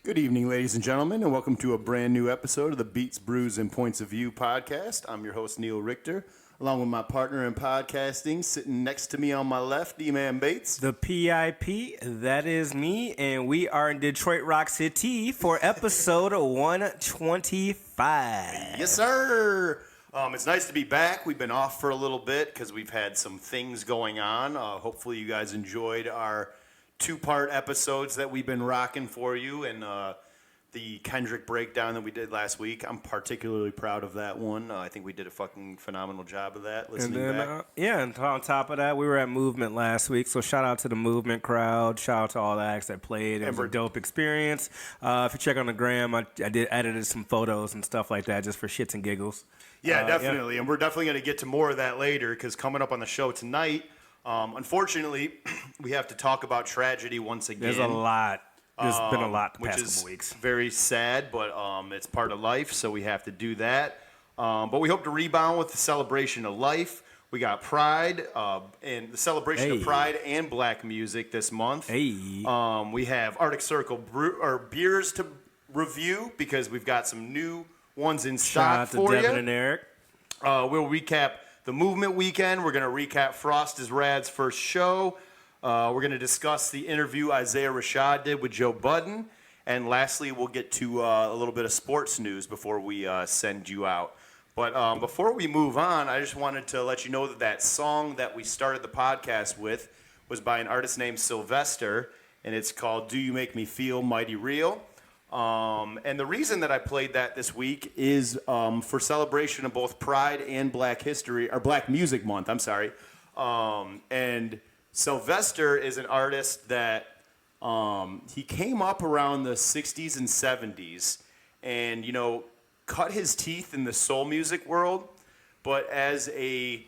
Good evening, ladies and gentlemen, and welcome to a brand new episode of the Beats, Brews, and Points of View podcast. I'm your host, Neil Richter, along with my partner in podcasting, sitting next to me on my left, D-Man Bates. The PIP, that is me, and we are in Detroit Rock City for episode 125. Yes, sir. It's nice to be back. We've been off for a little bit because we've had some things going on. Hopefully you guys enjoyed our two-part episodes that we've been rocking for you, and the Kendrick breakdown that we did last week. I'm particularly proud of that one. I think we did a fucking phenomenal job of that, listening back. And on top of that, we were at Movement last week, so shout out to the Movement crowd. Shout out to all the acts that played. It was a dope experience. If you check on the gram, I edited some photos and stuff like that just for shits and giggles. Yeah, definitely. Yeah. And we're definitely going to get to more of that later because coming up on the show tonight, unfortunately, we have to talk about tragedy once again. There's a lot. There's been a lot the past couple weeks. Very sad, but it's part of life, so we have to do that. But we hope to rebound with the celebration of life. We got Pride and the celebration of Pride and Black music this month. We have Arctic Circle beers to review because we've got some new ones in stock for you. Shout out to Devin and Eric. We'll recap the Movement weekend. We're going to recap Frost is Rad's first show. We're going to discuss the interview Isaiah Rashad did with Joe Budden. And lastly, we'll get to a little bit of sports news before we send you out. But before we move on, I just wanted to let you know that song that we started the podcast with was by an artist named Sylvester, and it's called Do You Make Me Feel Mighty Real? And the reason that I played that this week is for celebration of both Pride and Black Music Month. And Sylvester is an artist that he came up around the 60s and 70s and, cut his teeth in the soul music world. But as a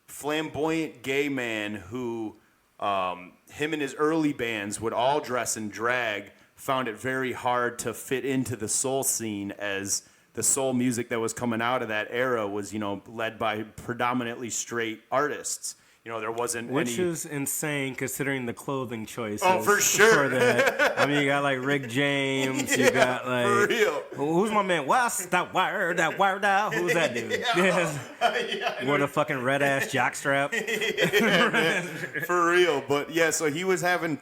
flamboyant gay man who him and his early bands would all dress in drag, found it very hard to fit into the soul scene as the soul music that was coming out of that era was, led by predominantly straight artists. There wasn't Which is insane considering the clothing choices. Oh, for sure. For that. I mean, you got like Rick James. Yeah, you got like. For real. Who's my man? What's that word out? Who's that dude? Wore the fucking red ass jockstrap. Yeah, man. For real. But yeah, so he was having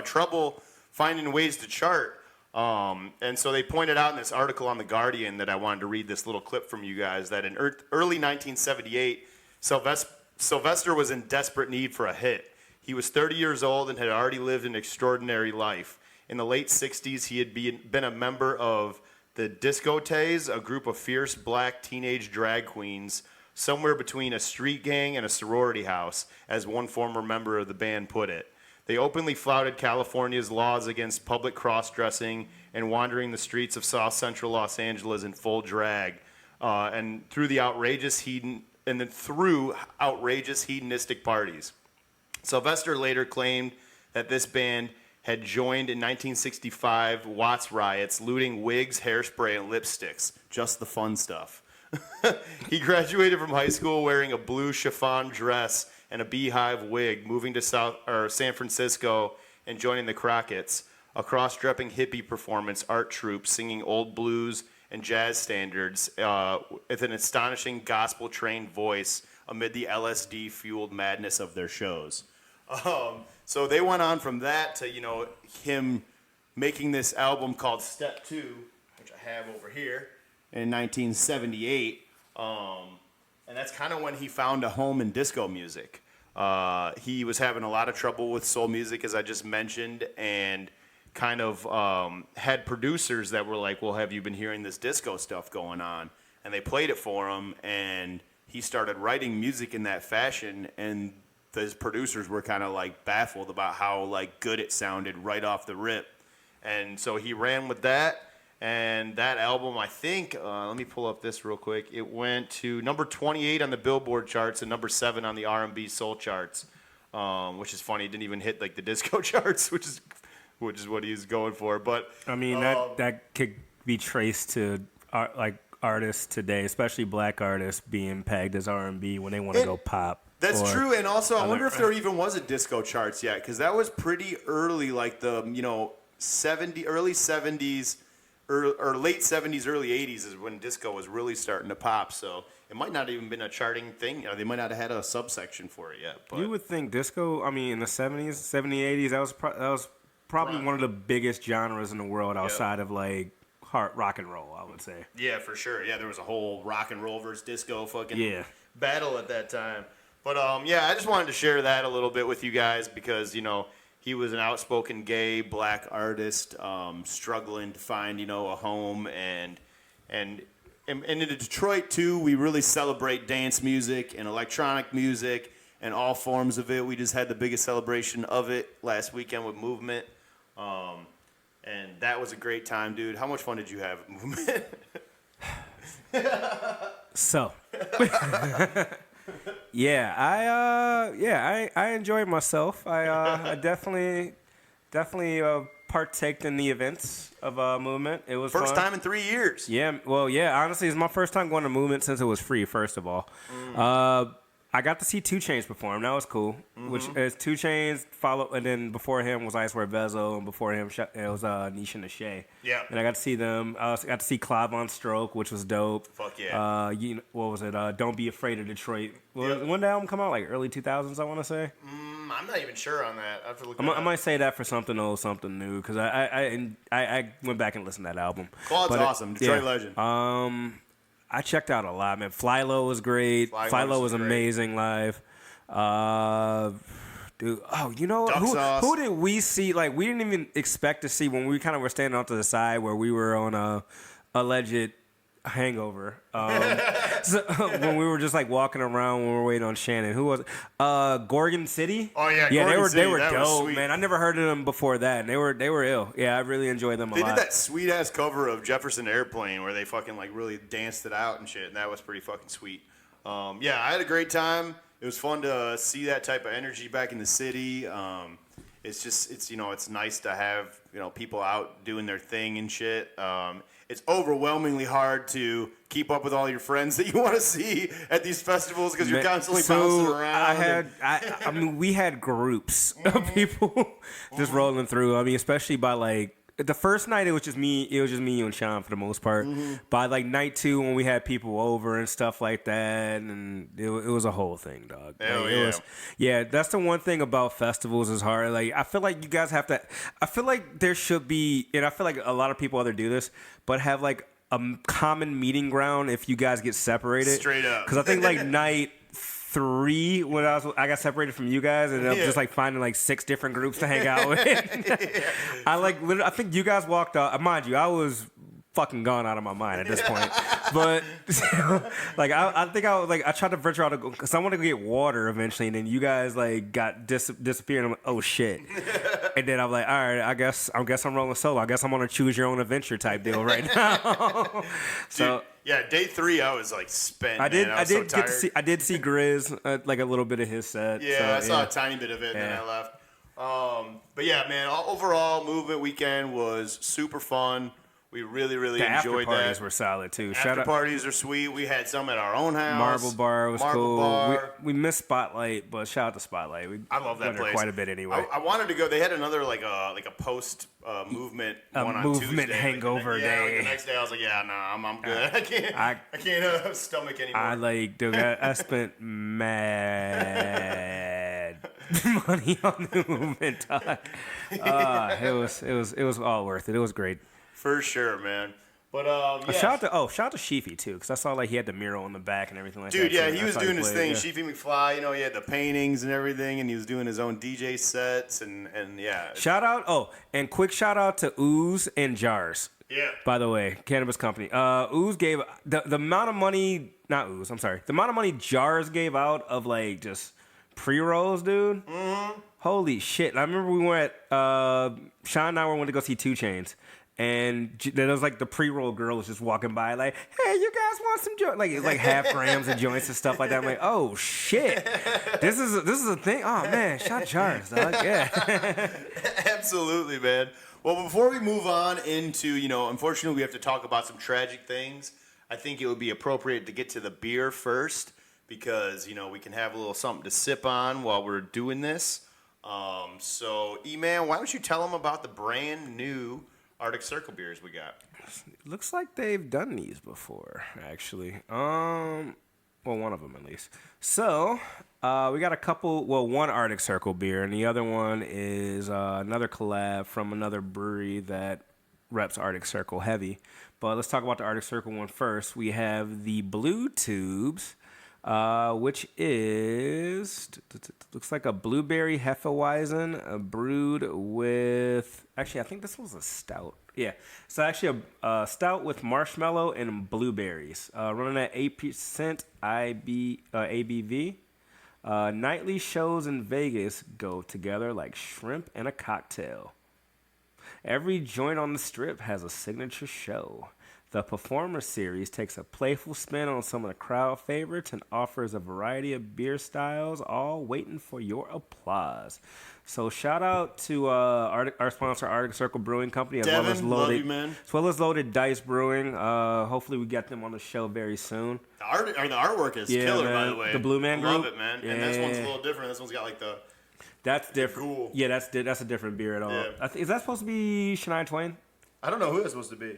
trouble finding ways to chart. And so they pointed out in this article on The Guardian that I wanted to read this little clip from you guys that in early 1978, Sylvester was in desperate need for a hit. He was 30 years old and had already lived an extraordinary life. In the late 60s, he had been a member of the Discotheques, a group of fierce black teenage drag queens, somewhere between a street gang and a sorority house, as one former member of the band put it. They openly flouted California's laws against public cross-dressing and wandering the streets of South Central Los Angeles in full drag, and through outrageous hedonistic parties. Sylvester later claimed that this band had joined in 1965 Watts riots, looting wigs, hairspray, and lipsticks. Just the fun stuff. He graduated from high school wearing a blue chiffon dress and a beehive wig, moving to San Francisco and joining the Crockett's, a cross-dressing hippie performance art troupe singing old blues and jazz standards with an astonishing gospel-trained voice amid the LSD-fueled madness of their shows. So they went on from that to, him making this album called Step 2, which I have over here, in 1978. And that's kind of when he found a home in disco music. He was having a lot of trouble with soul music, as I just mentioned, and kind of had producers that were like, well, have you been hearing this disco stuff going on? And they played it for him, and he started writing music in that fashion, and his producers were kind of like baffled about how like good it sounded right off the rip. And so he ran with that, and that album, I think, let me pull up this real quick. It went to number 28 on the Billboard charts and number 7 on the R&B soul charts, which is funny. It didn't even hit like the disco charts, which is what he's going for. But I mean, that could be traced to artists today, especially black artists, being pegged as R&B when they want to go pop. That's true, and also I wonder if there even was a disco charts yet, because that was pretty early, like the early 70s, or late 70s, early 80s is when disco was really starting to pop. So it might not even been a charting thing. They might not have had a subsection for it yet. But you would think disco, I mean, in the 70s, 70s, 80s, that was probably one of the biggest genres in the world outside of like hard rock and roll, I would say. Yeah, for sure. Yeah, there was a whole rock and roll versus disco fucking battle at that time. But I just wanted to share that a little bit with you guys because, he was an outspoken gay black artist, struggling to find, a home, and in Detroit too, we really celebrate dance music and electronic music and all forms of it. We just had the biggest celebration of it last weekend with Movement, and that was a great time, dude. How much fun did you have at Movement? So, I enjoyed myself. I definitely partaked in the events of Movement. It was first fun. time in 3 years. Yeah, honestly, it's my first time going to Movement since it was free, first of all. I got to see 2 Chainz perform. That was cool. Which is 2 Chainz, and then before him was Icewear Vezo, and before him it was Nisha Nashe. Yeah. And I got to see them. I also got to see Clive on Stroke, which was dope. Fuck yeah. What was it? Don't Be Afraid of Detroit. When did the album come out? Like early 2000s, I want to say. I'm not even sure on that. I have to look. I might say that for something old, something new, because I went back and listened to that album. Claude's awesome. Detroit legend. I checked out a lot, man. Fly Low was great. Fly Low was amazing live. Dude, you know who did we see? Like, we didn't even expect to see when we kind of were standing off to the side where we were on a alleged hangover. So, when we were just like walking around when we were waiting on Shannon. Who was it? Gorgon City? Oh yeah, yeah, Gorgon City. They were that dope, man. I never heard of them before that, and they were ill. Yeah, I really enjoyed them a lot. They did that sweet ass cover of Jefferson Airplane where they fucking like really danced it out and shit, and that was pretty fucking sweet. I had a great time. It was fun to see that type of energy back in the city. It's nice to have people out doing their thing and shit. It's overwhelmingly hard to keep up with all your friends that you want to see at these festivals because you're constantly bouncing around. We had groups of people just rolling through. I mean, especially by like the first night, it was just me. It was just me, you, and Sean for the most part. By like night 2, when we had people over and stuff like that, and it was a whole thing, dog. That's the one thing about festivals is hard. Like, I feel like you guys have to. I feel like there should be, and I feel like a lot of people either do this, but have like a common meeting ground if you guys get separated. Straight up. Because I think like night 3 when I got separated from you guys, and I'm just like finding like 6 different groups to hang out with. I think you guys walked out. Mind you, I was fucking gone out of my mind at this point. But like I think I was like I tried to venture out because I wanted to get water eventually, and then you guys like got disappeared. I'm like, oh shit. And then I'm like, all right, I guess I'm rolling solo. I guess I'm on a choose your own adventure type deal right now. So. Dude, yeah, day 3 I was like spent. I did see Grizz, like a little bit of his set. Yeah, I saw a tiny bit of it, and then I left. But yeah, man, overall Movement weekend was super fun. We really enjoyed that. The after parties were solid too. After parties are sweet. We had some at our own house. Marble Bar was cool. We missed Spotlight, but shout out to Spotlight. I love that place quite a bit anyway. I wanted to go. They had another like a post movement one on movement Tuesday. hangover day. Like the next day I was like, I'm good. I can't stomach anymore. I spent mad money on the movement. It was all worth it. It was great. For sure, man. But shout out to Sheefy too, because I saw like he had the mural on the back and everything like that. Dude, yeah, he was doing his thing. Sheefy McFly, he had the paintings and everything, and he was doing his own DJ sets and yeah. And quick shout out to Ooze and Jars. Yeah. By the way, cannabis company. Ooze gave the amount of money. Not Ooze. I'm sorry. The amount of money Jars gave out of like just pre-rolls, dude. Mm-hmm. Holy shit! And I remember we went. Sean and I went to go see 2 Chainz. And there was like the pre-roll girl was just walking by like, hey, you guys want some joints? Like it's like half grams of joints and stuff like that. I'm like, oh shit, this is a thing. Oh man, shot Jars, dog. Yeah. Absolutely, man. Well, before we move on into unfortunately we have to talk about some tragic things. I think it would be appropriate to get to the beer first because we can have a little something to sip on while we're doing this. So, E-Man, why don't you tell them about the brand new Arctic Circle beers we got? Looks like they've done these before, actually. Well, one of them at least. So, we got a couple. Well, one Arctic Circle beer, and the other one is another collab from another brewery that reps Arctic Circle heavy. But let's talk about the Arctic Circle one first. We have the Blue Tubes, which is looks like a blueberry Hefeweizen brewed with. Actually, I think this was a stout. Yeah, so actually a stout with marshmallow and blueberries, running at 8% ABV. Nightly shows in Vegas go together like shrimp and a cocktail. Every joint on the strip has a signature show. The Performer Series takes a playful spin on some of the crowd favorites and offers a variety of beer styles, all waiting for your applause. So shout out to our sponsor, Arctic Circle Brewing Company, Devin, love you, man. as well as Loaded Dice Brewing. Hopefully we get them on the show very soon. The artwork is killer, man. by the way. The Blue Man Love Group. it, man. Yeah. And this one's a little different. This one's got like the... That's different. Ghoul. Yeah, that's a different beer at all. Yeah. Is that supposed to be Shania Twain? I don't know who it's supposed to be.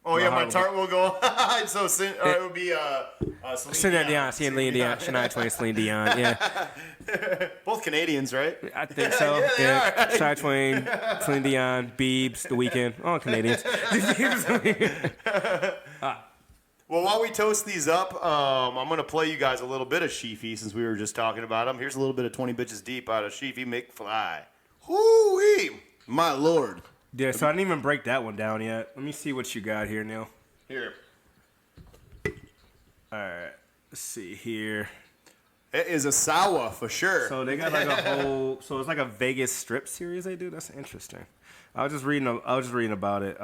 Oh, yeah, my Tart will go. So it would be Celine Dion. Shania Twain, Celine Dion. Yeah, Both Canadians, right? I think so. Yeah, they are. Shania Twain, Celine Dion, Biebs, The Weeknd, all Canadians. Well, while we toast these up, I'm going to play you guys a little bit of Sheafy since we were just talking about them. Here's a little bit of 20 Bitches Deep out of Sheafy McFly. Hoo-wee! My lord. Yeah, so I didn't even break that one down yet. Let me see what you got here, Neil. Here. All right, let's see here. It is a sour for sure. So they got like a whole. So it's like a Vegas strip series they do. That's interesting. I was just reading about it.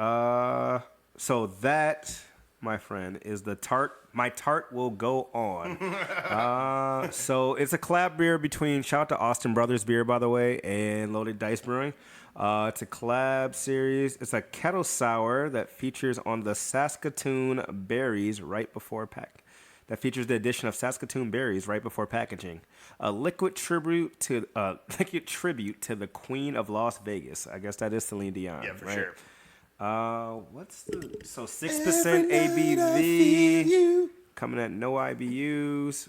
So that, my friend, is the Tart. My Tart will go on. So it's a collab beer between, shout out to Austin Brothers Beer, by the way, and Loaded Dice Brewing. It's a collab series. It's a kettle sour that features on the Saskatoon berries right before pack. That features the addition of Saskatoon berries right before packaging. A liquid tribute to the Queen of Las Vegas. I guess that is Celine Dion. Yeah, for right? sure. What's the 6% ABV coming at no IBUs,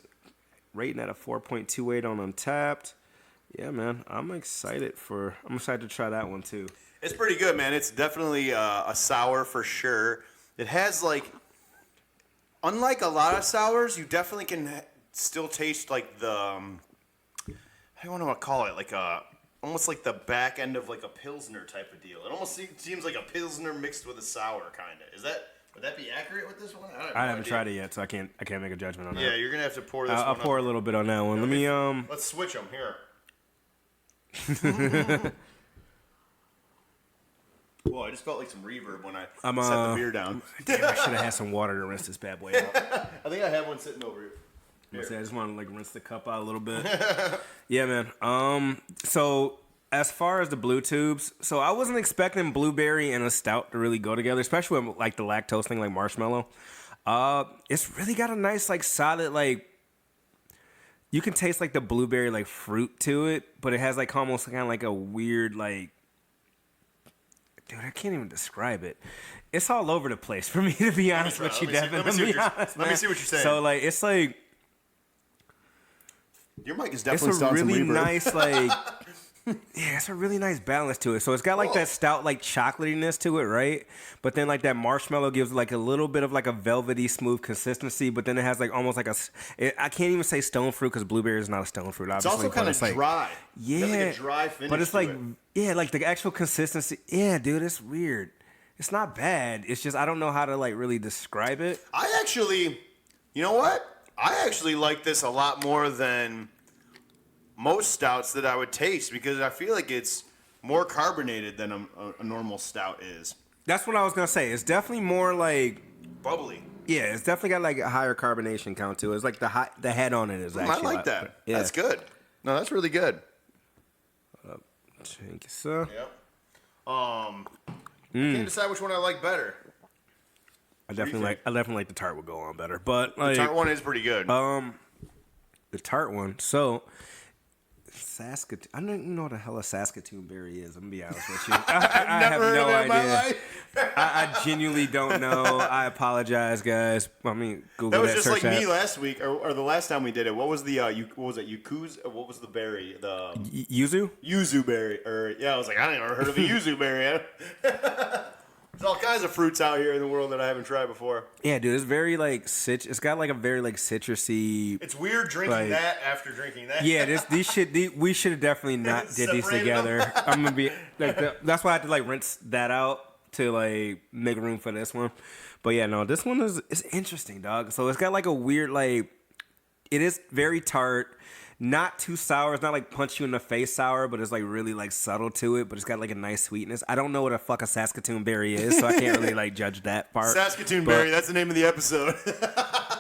rating at a 4.28 on Untapped. Yeah, man, I'm excited to try that one too. It's pretty good, man. It's definitely a sour for sure. It has unlike a lot of sours, you definitely can still taste like the, I don't know what to call it, almost like the back end of like a Pilsner type of deal. It almost seems like a Pilsner mixed with a sour, kind of. Would that be accurate with this one? I haven't tried it yet, so I can't make a judgment on that. Yeah, you're gonna have to pour this. I'll pour a little bit on that one. Okay. Let me Let's switch them here. Whoa, I just felt like some reverb when I set the beer down. Damn, I should have had some water to rinse this bad boy out. I think I have one sitting over here. I just want to rinse the cup out a little bit. Yeah, man. So as far as the Blue Tubes, so I wasn't expecting blueberry and a stout to really go together, especially with like the lactose thing, like marshmallow. It's really got a nice solid you can taste like the blueberry fruit to it, but it has almost kind of like a weird dude, I can't even describe it. It's all over the place for me, to be honest with you, Devin. Let me see what you're saying. So it's your mic is definitely it's a really some reverb. nice yeah, it's a really nice balance to it. So it's got that stout chocolatiness to it, right? But then that marshmallow gives a little bit of a velvety smooth consistency. But then it has almost I can't even say stone fruit because blueberry is not a stone fruit. It's Obviously, also kind of dry. Yeah, a dry finish. But it's the actual consistency. Yeah, dude, it's weird. It's not bad. It's just I don't know how to really describe it. You know what? I actually like this a lot more than most stouts that I would taste because I feel like it's more carbonated than a normal stout is. That's what I was gonna say. It's definitely more bubbly. Yeah, it's definitely got a higher carbonation count to it. It's the head on it is actually. I like that. Yeah. That's good. No, that's really good. Thank you, sir. Yep. Can't decide which one I like better. I definitely like the Tart will go on better, but The Tart one is pretty good. The Tart one. So Saskatoon. I don't even know what the hell a Saskatoon berry is. I'm gonna be honest with you. I have no idea. I genuinely don't know. I apologize, guys. I mean, Google that was just search like that. me last week, or the last time we did it. What was the what was it? Yuku's? What was the berry? The yuzu? Yuzu berry. Or yeah, I was like, I never heard of a yuzu berry. There's all kinds of fruits out here in the world that I haven't tried before. Yeah, dude, it's very like it's got like a very like citrusy. It's weird drinking that after drinking that. Yeah, we should have definitely not did these together. I'm gonna be like that's why I had to like rinse that out to like make room for this one. But yeah, no, this one is interesting, dog. So it's got like a weird like it is very tart. Not too sour. It's not like punch you in the face sour, but it's like really like subtle to it. But it's got like a nice sweetness. I don't know what the fuck a Saskatoon berry is, so I can't really like judge that part. Saskatoon berry. That's the name of the episode.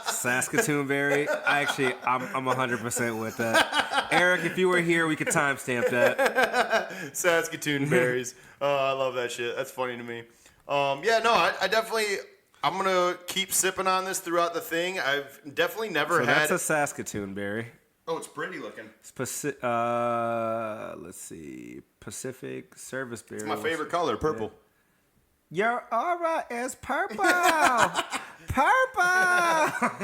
Saskatoon berry. I'm 100% with that. Eric, if you were here, we could timestamp that. Saskatoon berries. Oh, I love that shit. That's funny to me. Yeah, no, I definitely. I'm gonna keep sipping on this throughout the thing. I've definitely never had. That's a Saskatoon berry. Oh, it's pretty looking. Let's see. Pacific Service Berry. It's my favorite color, purple. Yeah. Your aura is purple. Purple.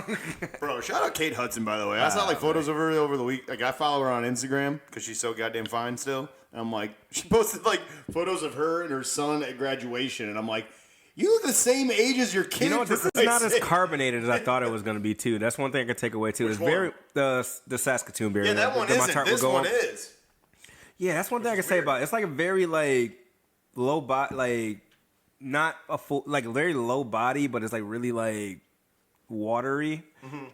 Bro, shout out Kate Hudson, by the way. I saw like photos of her over the week. Like I follow her on Instagram because she's so goddamn fine still. And I'm like, she posted like photos of her and her son at graduation, and I'm like, you look the same age as your kid. You know what? This is not as carbonated as I thought it was going to be, too. That's one thing I could take away, too. Which it's one? very the Saskatoon berry. Yeah, that one isn't. This one is. Yeah, that's one thing I can say about it. It's like a very like low body, like not a full, like very low body, but it's like really like watery,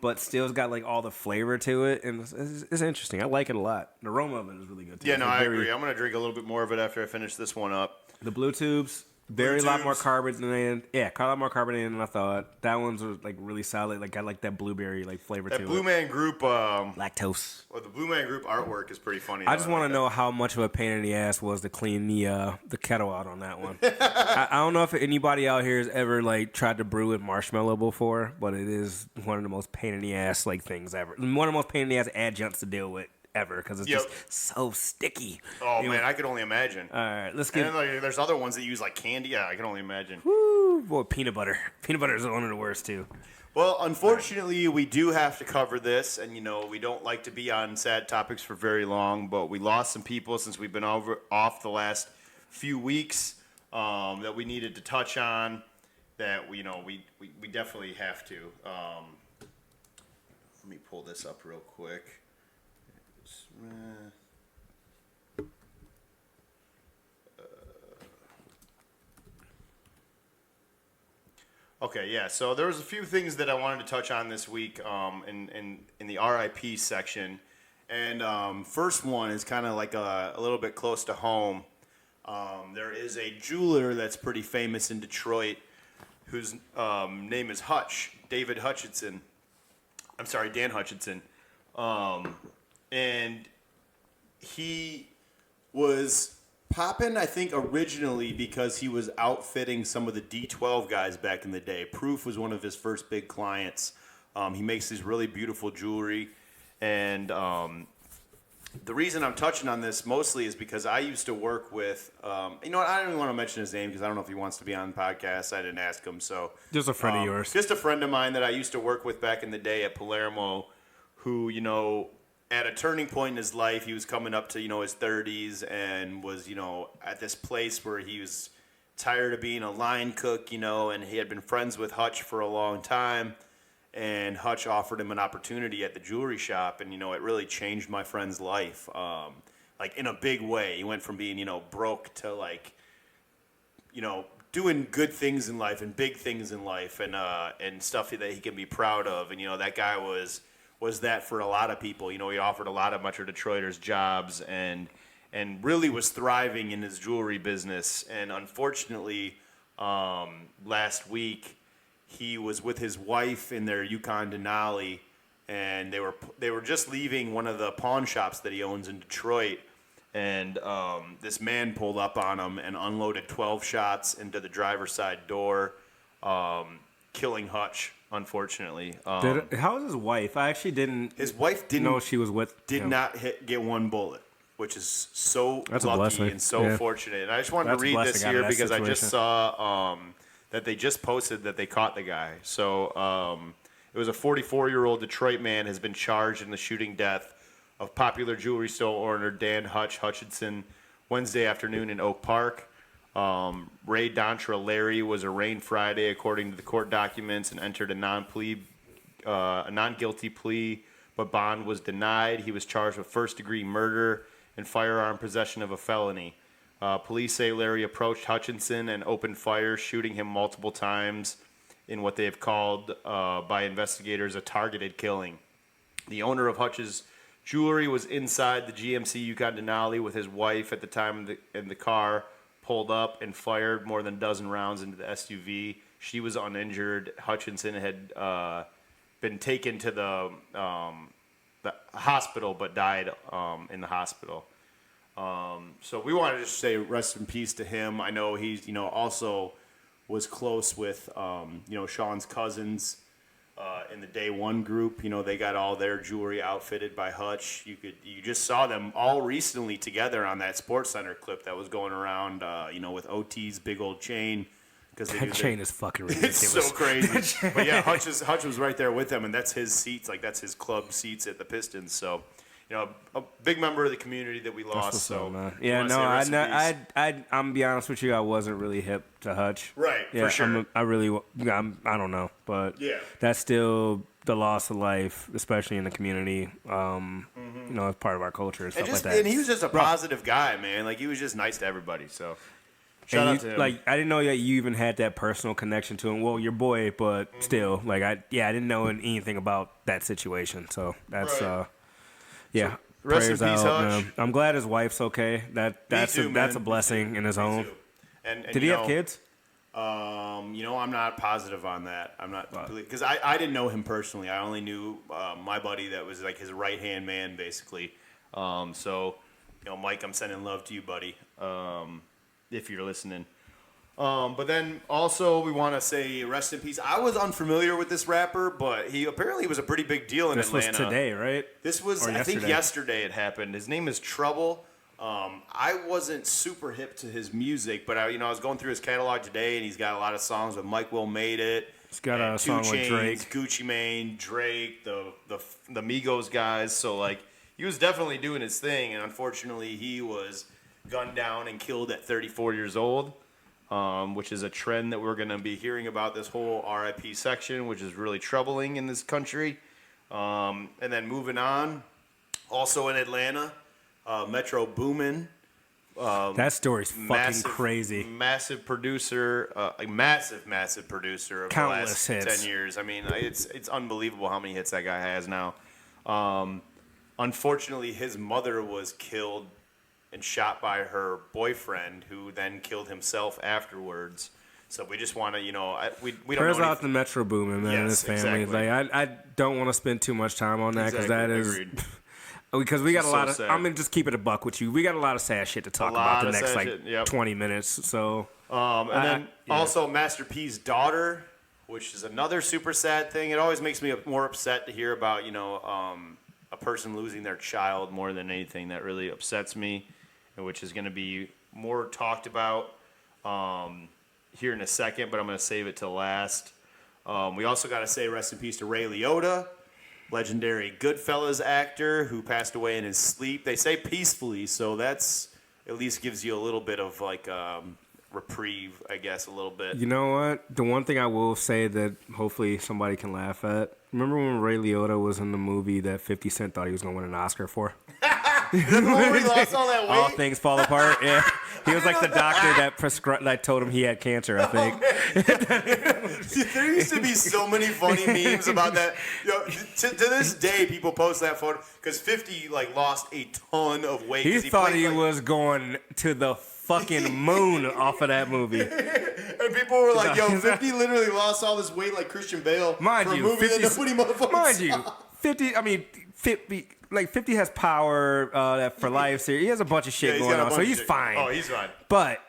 but still's got like all the flavor to it, and it's interesting. I like it a lot. The aroma of it is really good too. Yeah, no, I agree. I'm gonna drink a little bit more of it after I finish this one up. The blue tubes. Very lot more carbonated. Yeah, a lot more carbonated than I thought. That one's like really solid. Like got like that blueberry like flavor to it. That Blue Man Group lactose. Well, the Blue Man Group artwork is pretty funny. I just want to know how much of a pain in the ass was to clean the kettle out on that one. I don't know if anybody out here has ever like tried to brew with marshmallow before, but it is one of the most pain in the ass like things ever. One of the most pain in the ass adjuncts to deal with ever because it's just so sticky. Oh man, I could only imagine. All right, let's get. And like, there's other ones that use like candy. Yeah, I can only imagine. Woo, boy, peanut butter. Peanut butter is one of the worst too. Well, unfortunately, we do have to cover this, and we don't like to be on sad topics for very long. But we lost some people since we've been off the last few weeks that we needed to touch on. That we definitely have to. Let me pull this up real quick. Okay, yeah. So there was a few things that I wanted to touch on this week in the RIP section, and first one is kind of like a little bit close to home. There is a jeweler that's pretty famous in Detroit, whose name is Dan Hutchinson. And he was popping, I think, originally because he was outfitting some of the D12 guys back in the day. Proof was one of his first big clients. He makes these really beautiful jewelry. And the reason I'm touching on this mostly is because I used to work with, I don't even want to mention his name because I don't know if he wants to be on the podcast. I didn't ask him. So just a friend of yours. Just a friend of mine that I used to work with back in the day at Palermo who, at a turning point in his life, he was coming up to, his 30s and was, at this place where he was tired of being a line cook, and he had been friends with Hutch for a long time. And Hutch offered him an opportunity at the jewelry shop, and, it really changed my friend's life, like in a big way. He went from being, broke to like, doing good things in life and big things in life and stuff that he can be proud of. And, that guy was that for a lot of people. He offered a lot of Metro Detroiters jobs and really was thriving in his jewelry business. And unfortunately, last week he was with his wife in their Yukon Denali, and they were just leaving one of the pawn shops that he owns in Detroit. And this man pulled up on him and unloaded 12 shots into the driver's side door, killing Hutch. unfortunately. How was his wife? I actually didn't. His wife didn't know she was with. Did him. not get one bullet, which is so That's a lucky blessing. and so fortunate. And I just wanted to read this here because I just saw that they just posted that they caught the guy. So it was a 44-year-old Detroit man has been charged in the shooting death of popular jewelry store owner Dan Hutchinson Wednesday afternoon in Oak Park. Ray Dontra Larry was arraigned Friday according to the court documents and entered a non-guilty plea, but bond was denied. He was charged with first-degree murder and firearm possession of a felony. Police say Larry approached Hutchinson and opened fire, shooting him multiple times in what they have called by investigators a targeted killing. The owner of Hutch's jewelry was inside the GMC Yukon Denali with his wife at the time in the car, pulled up and fired more than a dozen rounds into the SUV. She was uninjured. Hutchinson had been taken to the hospital but died in the hospital. So we want to just say rest in peace to him. I know he's, also was close with, Sean's cousins in the Day One group. They got all their jewelry outfitted by Hutch. You just saw them all recently together on that Sports Center clip that was going around, with OT's big old chain. That chain is fucking ridiculous. It's so crazy. But yeah, Hutch was right there with them, and that's his seats. Like, that's his club seats at the Pistons. So, a big member of the community that we lost. So, yeah, no, I'm be honest with you, I wasn't really hip to Hutch. Right, yeah, for sure. I don't know, but yeah, that's still the loss of life, especially in the community. As part of our culture and stuff like that. And he was just a positive guy, man. Like, he was just nice to everybody. So. Shout out to him. Like, I didn't know that you even had that personal connection to him. Well, your boy, but still, like, I didn't know anything about that situation. So that's, right. Yeah. So, rest in prayers peace, out, Hutch. man. I'm glad his wife's okay. That's a blessing in his own. And did he have kids? I'm not positive on that. I'm not completely, because I didn't know him personally. I only knew my buddy that was like his right hand man, basically. So, Mike, I'm sending love to you, buddy. If you're listening. But then also we want to say rest in peace. I was unfamiliar with this rapper, but he apparently was a pretty big deal in Atlanta. This was today, right? This was, I think yesterday it happened. His name is Trouble. I wasn't super hip to his music, but I was going through his catalog today, and he's got a lot of songs with Mike Will Made It. He's got a song with Drake, Gucci Mane, Drake, the Migos guys. So like he was definitely doing his thing, and unfortunately he was gunned down and killed at 34 years old, which is a trend that we're going to be hearing about this whole RIP section, which is really troubling in this country. And then moving on, also in Atlanta, Metro Boomin. That story's fucking crazy. Massive producer, massive producer of Countless the last hits. 10 years. I mean, it's unbelievable how many hits that guy has now. Unfortunately, his mother was killed and shot by her boyfriend, who then killed himself afterwards. So we just want to, we don't Prayers know out to Metro Boomin, man, and his family. Exactly. Like, I don't want to spend too much time on that because that is. Agreed. Because we got a lot of. sad. I'm gonna just keep it a buck with you. We got a lot of sad shit to talk about the next 20 minutes. So. And then also Master P's daughter, which is another super sad thing. It always makes me more upset to hear about a person losing their child more than anything. That really upsets me, which is going to be more talked about here in a second, but I'm going to save it till last. We also got to say rest in peace to Ray Liotta, legendary Goodfellas actor who passed away in his sleep. They say peacefully, so that's at least gives you a little bit of like reprieve, I guess, a little bit. You know what? The one thing I will say that hopefully somebody can laugh at. Remember when Ray Liotta was in the movie that 50 Cent thought he was going to win an Oscar for? Remember he lost all that weight? All things fall apart. Yeah, he was like the doctor that told him he had cancer. I think. There used to be so many funny memes about that. To this day, people post that photo because 50 lost a ton of weight. He thought he was going to the fucking moon off of that movie. And people were like, "Yo, 50 literally lost all this weight like Christian Bale for a movie that nobody motherfucking mind saw." you, 50. I mean, 50. 50 has power for life. So he has a bunch of shit going on, so he's fine. Oh, he's fine. But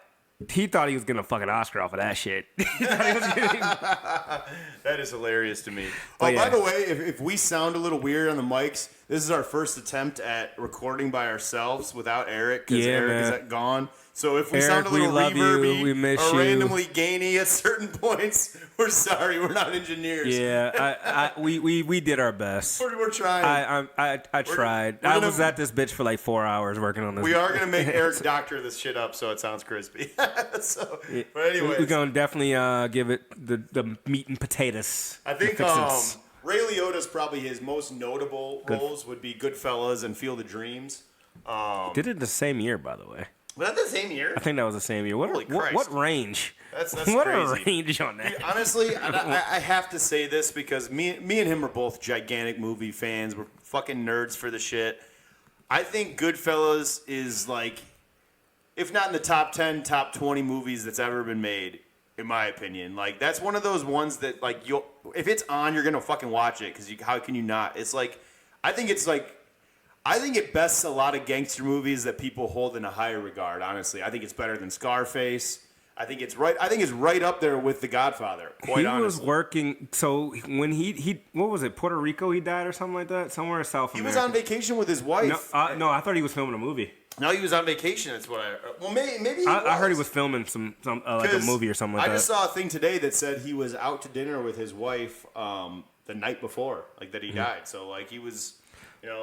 He thought he was getting a fucking Oscar off of that shit. He thought he was getting... That is hilarious to me. But By the way, if we sound a little weird on the mics, this is our first attempt at recording by ourselves without Eric, because Eric is gone. So if we sound a little reverby or randomly gainy at certain points, we're sorry. We're not engineers. Yeah, we did our best. We're trying. I tried. I was at this bitch for like 4 hours working on this. We are gonna make Eric doctor this shit up so it sounds crispy. But anyway, we're gonna definitely give it the meat and potatoes. I think Ray Liotta's probably his most notable roles would be Goodfellas and Field of Dreams. Did it the same year, by the way. Was that the same year? I think that was the same year. What range? That's what crazy. A range on that. Dude, honestly, I have to say this because me and him are both gigantic movie fans. We're fucking nerds for the shit. I think Goodfellas is like, if not in the top 10, top 20 movies that's ever been made, in my opinion. Like, that's one of those ones that, like, if it's on, you're going to fucking watch it because how can you not? It's like, I think it bests a lot of gangster movies that people hold in a higher regard, honestly. I think it's better than Scarface. I think it's right up there with The Godfather, quite honestly. He was working, so when he what was it, Puerto Rico he died or something like that? Somewhere in South America. He was on vacation with his wife. No, I thought he was filming a movie. No, he was on vacation. That's what maybe he was. I heard he was filming some like a movie or something like that. I just saw a thing today that said he was out to dinner with his wife the night before, like that he died. So like he was...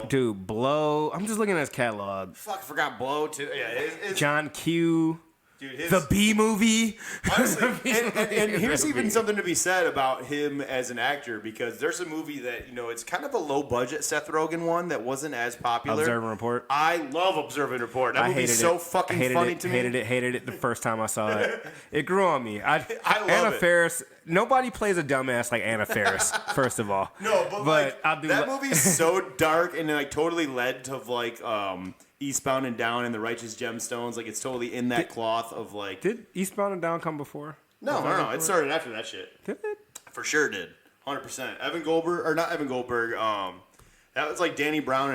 Dude, Blow. I'm just looking at his catalog. Fuck, I forgot Blow too. Yeah, John Q. Dude, the B movie. Honestly, and here's even something to be said about him as an actor, because there's a movie that it's kind of a low budget Seth Rogen one that wasn't as popular. Observe and Report. I love Observe and Report. That movie's so fucking funny to me. Hated it the first time I saw it. It grew on me. I love Anna it. Faris. Nobody plays a dumbass like Anna Faris. First of all, no, but like, that movie's so dark and like totally led to like Eastbound and Down and The Righteous Gemstones. Like it's totally in that cloth of like. Did Eastbound and Down come before? No. It started after that shit. Did it? For sure did. 100%. Evan Goldberg, or not Evan Goldberg. That was like Danny McBride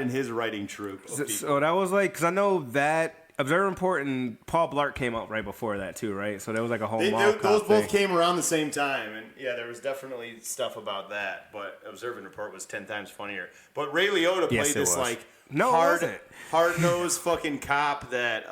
and his writing troupe. So that was like, because I know that Observe and Report and Paul Blart came out right before that too, right? So there was like a whole those both came around the same time, and yeah, there was definitely stuff about that. But Observe and Report was 10 times funnier. But Ray Liotta played this like hard-nosed fucking cop that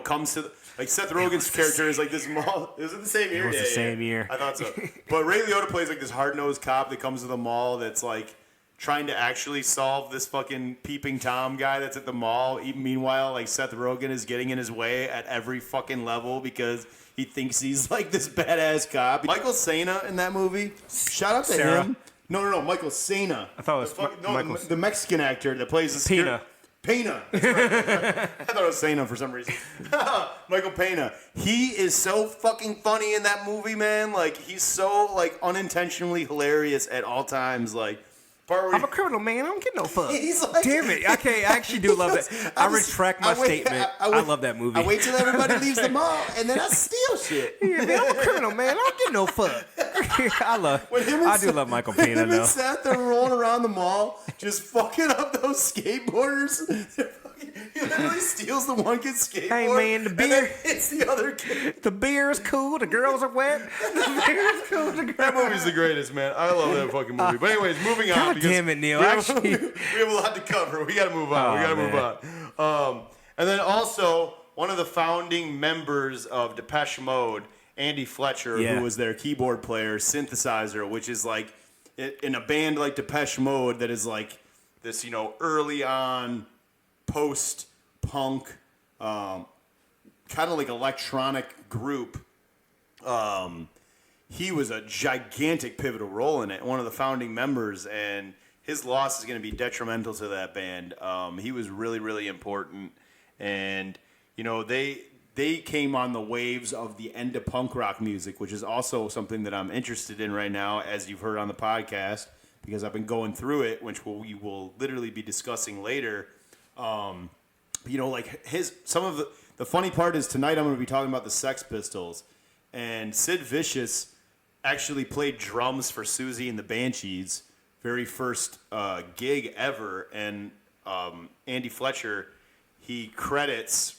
comes to like Seth Rogen's character is like this mall. It was in the same year. It was the same year. I thought so. But Ray Liotta plays like this hard-nosed cop that comes to the mall that's like trying to actually solve this fucking peeping Tom guy that's at the mall. Meanwhile, like Seth Rogen is getting in his way at every fucking level because he thinks he's like this badass cop. Michael Cena in that movie. Shout out to him. No, Michael Cena. I thought it was the Mexican actor that plays the Pena. That's right. I thought it was Cena for some reason. Michael Pena. He is so fucking funny in that movie, man. Like he's so like unintentionally hilarious at all times. Like. I'm a criminal, man. I don't get no fuck. He's like, damn it. I actually do love that. I retract my statement. I love that movie. I wait till everybody leaves the mall, and then I steal shit. Yeah, man, I'm a criminal, man. I don't get no fuck. I do love Michael Pena, though. Seth, they're rolling around the mall, just fucking up those skateboarders. He literally steals the one kid's skateboard. Hey, man, the beer. It's the other kid. The beer is cool. The girls are wet. The beer is cool. That movie's the greatest, man. I love that fucking movie. But anyways, moving on. God damn it, Neil. We have a lot to cover. We got to move on. And then also, one of the founding members of Depeche Mode, Andy Fletcher, who was their keyboard player, synthesizer, which is like, in a band like Depeche Mode that is like this, early on post-punk, kind of like electronic group. He was a gigantic pivotal role in it, one of the founding members, and his loss is going to be detrimental to that band. He was really, really important, and they came on the waves of the end of punk rock music, which is also something that I'm interested in right now, as you've heard on the podcast, because I've been we will literally be discussing later. Some of the funny part is tonight I'm going to be talking about the Sex Pistols, and Sid Vicious actually played drums for Susie and the Banshees, very first gig ever, and Andy Fletcher, he credits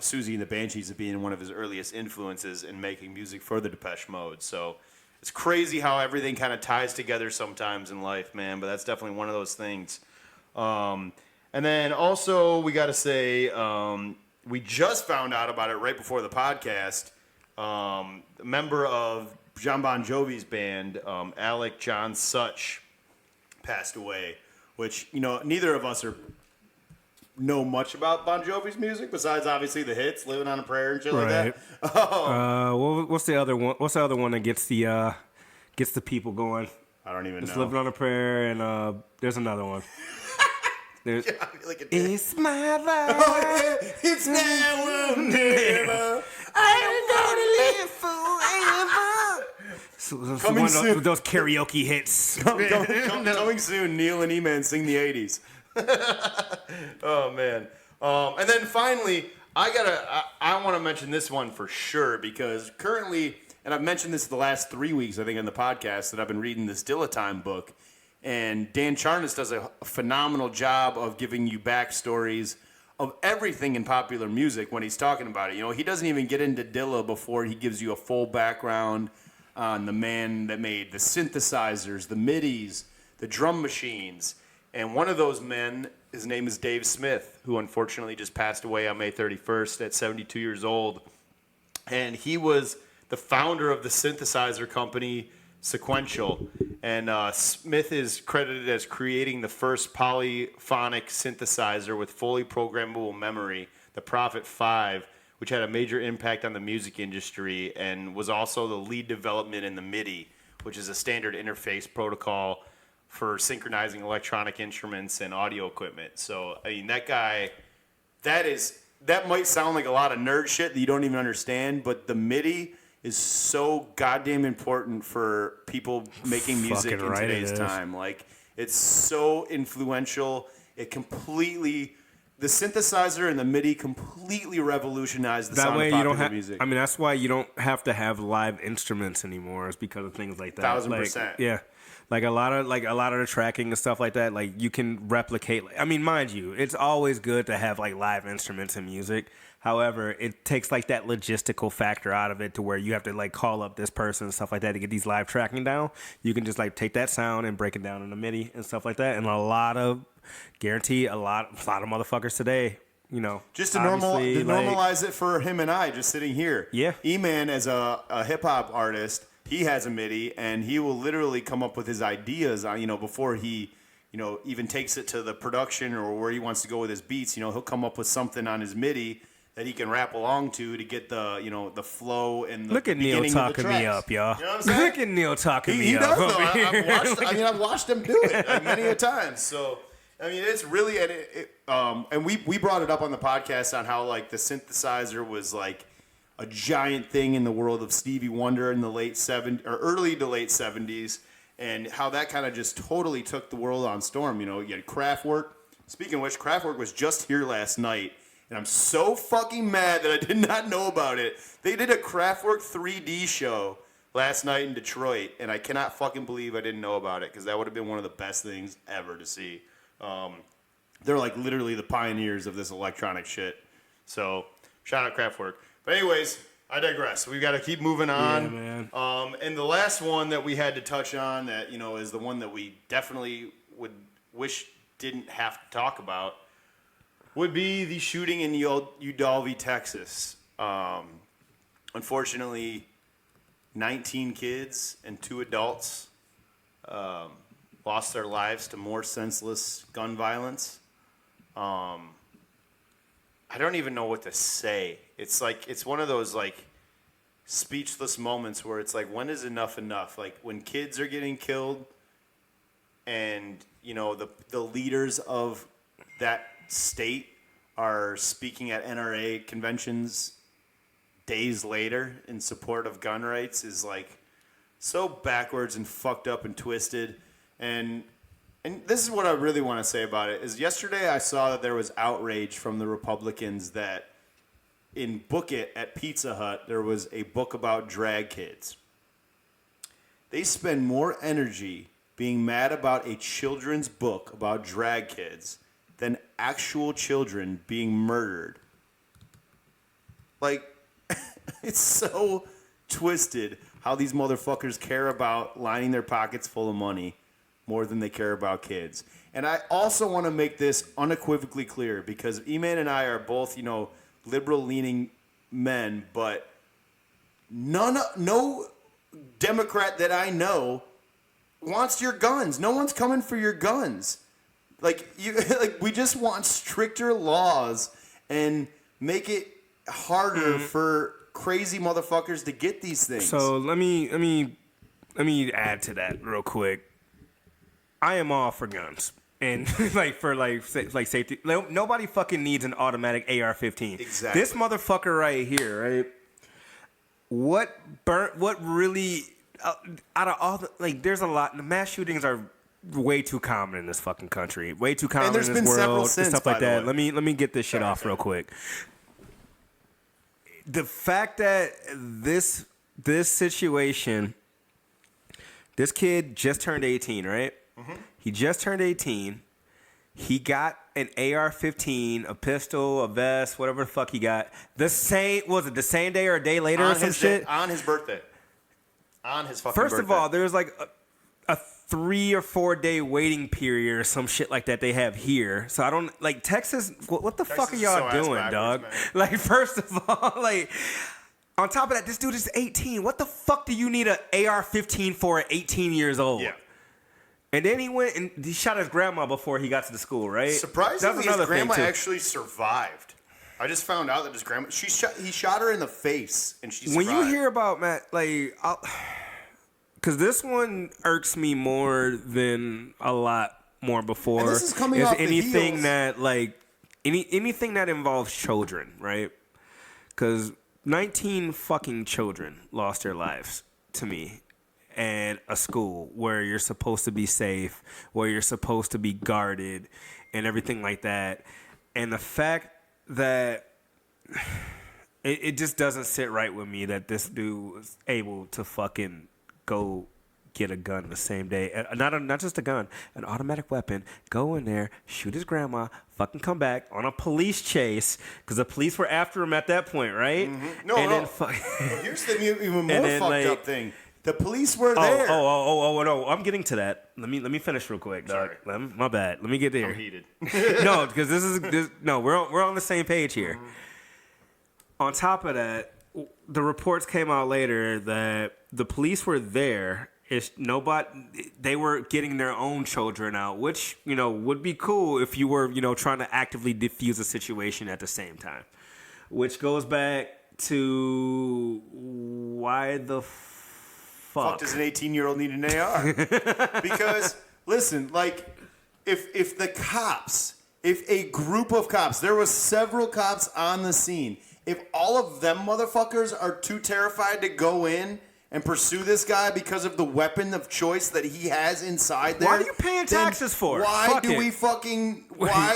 Susie and the Banshees as being one of his earliest influences in making music for the Depeche Mode. So it's crazy how everything kind of ties together sometimes in life, man. But that's definitely one of those things. And then also we got to say we just found out about it right before the podcast. A member of John Bon Jovi's band, Alec John Such, passed away, which, neither of us know much about Bon Jovi's music besides obviously the hits, Living on a Prayer and shit like that. What's the other one? What's the other one that gets the people going? I don't even know. Living on a Prayer, and there's another one. Yeah, like it's my life. Oh, yeah. It's now or never. I'm gonna live forever. Coming soon. Those karaoke hits. Coming soon, Neil and E-Man sing the 80s. Oh, man. And then finally, I want to mention this one for sure because currently, and I've mentioned this the last 3 weeks, I think, on the podcast, that I've been reading this Dilettante book. And Dan Charnas does a phenomenal job of giving you backstories of everything in popular music when he's talking about it. He doesn't even get into Dilla before he gives you a full background on the man that made the synthesizers, the MIDIs, the drum machines. And one of those men, his name is Dave Smith, who unfortunately just passed away on May 31st at 72 years old. And he was the founder of the synthesizer company Sequential. And Smith is credited as creating the first polyphonic synthesizer with fully programmable memory, the Prophet 5, which had a major impact on the music industry and was also the lead development in the MIDI, which is a standard interface protocol for synchronizing electronic instruments and audio equipment. So, I mean, that guy, that might sound like a lot of nerd shit that you don't even understand, but the MIDI is so goddamn important for people making music in today's time. Like, it's so influential. It completely, the synthesizer and the MIDI completely revolutionized the sound of popular music. I mean, that's why you don't have to have live instruments anymore. It's because of things like that. 1,000%. Yeah. Like a lot of the tracking and stuff like that, like you can replicate. I mean, mind you, it's always good to have like live instruments in music. However, it takes like that logistical factor out of it to where you have to like call up this person and stuff like that to get these live tracking down. You can just like take that sound and break it down in the MIDI and stuff like that. And a lot of motherfuckers today, just to normalize it for him and I, just sitting here. Yeah. E-Man, as a hip hop artist, he has a MIDI, and he will literally come up with his ideas, before he, even takes it to the production or where he wants to go with his beats. He'll come up with something on his MIDI that he can rap along to get the the flow and the Look at Neil talking me up, y'all. You know what I'm saying? Look at Neil talking me he up. Does, over here. I've watched him do it like, many a time. So I mean, it's really and we brought it up on the podcast on how like the synthesizer was like a giant thing in the world of Stevie Wonder in the late 70s or early to late 70s, and how that kind of just totally took the world on storm. You had Kraftwerk. Speaking of which, Kraftwerk was just here last night, and I'm so fucking mad that I did not know about it. They did a Kraftwerk 3D show last night in Detroit, and I cannot fucking believe I didn't know about it, because that would have been one of the best things ever to see. They're like literally the pioneers of this electronic shit. So shout out Kraftwerk. But anyways, I digress. We've got to keep moving on. Yeah, man. And the last one that we had to touch on that, is the one that we definitely would wish didn't have to talk about would be the shooting in Uvalde, Texas. Unfortunately, 19 kids and 2 adults lost their lives to more senseless gun violence. I don't even know what to say. It's like, it's one of those like speechless moments where it's like, when is enough enough? Like when kids are getting killed and, the leaders of that state are speaking at NRA conventions days later in support of gun rights is like so backwards and fucked up and twisted. And this is what I really want to say about it is yesterday I saw that there was outrage from the Republicans that in Book It at Pizza Hut, there was a book about drag kids. They spend more energy being mad about a children's book about drag kids than actual children being murdered. Like, it's so twisted how these motherfuckers care about lining their pockets full of money more than they care about kids. And I also want to make this unequivocally clear because E-Man and I are both, liberal-leaning men, but no Democrat that I know wants your guns. No one's coming for your guns. We just want stricter laws and make it harder for crazy motherfuckers to get these things. So let me add to that real quick. I am all for guns. And for safety, nobody fucking needs an automatic AR-15. Exactly. This motherfucker right here, right? What really out of all there's a lot. The mass shootings are way too common in this fucking country. Way too common in this world and stuff like that. Let me get this shit off real quick. The fact that this situation, this kid just turned 18, right? Mm-hmm. He just turned 18. He got an AR-15, a pistol, a vest, whatever the fuck he got. The same day or a day later or some shit? On his birthday. On his fucking First birthday. of all, there's like a 3 or 4 day waiting period or some shit like that they have here. So I don't Texas. What the fuck are y'all doing, dog? Man. First of all, on top of that, this dude is 18. What the fuck do you need an AR-15 for at 18 years old? Yeah. And then he went and he shot his grandma before he got to the school, right? Surprisingly, his grandma actually survived. I just found out that his grandma he shot her in the face and she survived. When you hear about Matt, because this one irks me more than a lot more before. And this is coming off anything the heels. that anything that involves children, right? Because 19 fucking children lost their lives to me. And a school where you're supposed to be safe, where you're supposed to be guarded, and everything like that. And the fact that it just doesn't sit right with me that this dude was able to fucking go get a gun the same day. Not just a gun, an automatic weapon. Go in there, shoot his grandma, fucking come back on a police chase because the police were after him at that point, right? Mm-hmm. No. Here's the even more fucked up thing. The police were there. Oh, no. I'm getting to that. Let me finish real quick, dog. My bad. Let me get there. I'm heated. No, because we're on the same page here. Mm-hmm. On top of that, the reports came out later that the police were there. They were getting their own children out, which, would be cool if you were, trying to actively defuse a situation at the same time. Which goes back to why the fuck does an 18-year-old need an AR? Because, listen, if the cops, if a group of cops, there was several cops on the scene, if all of them motherfuckers are too terrified to go in and pursue this guy because of the weapon of choice that he has inside there. What are you paying taxes for? Why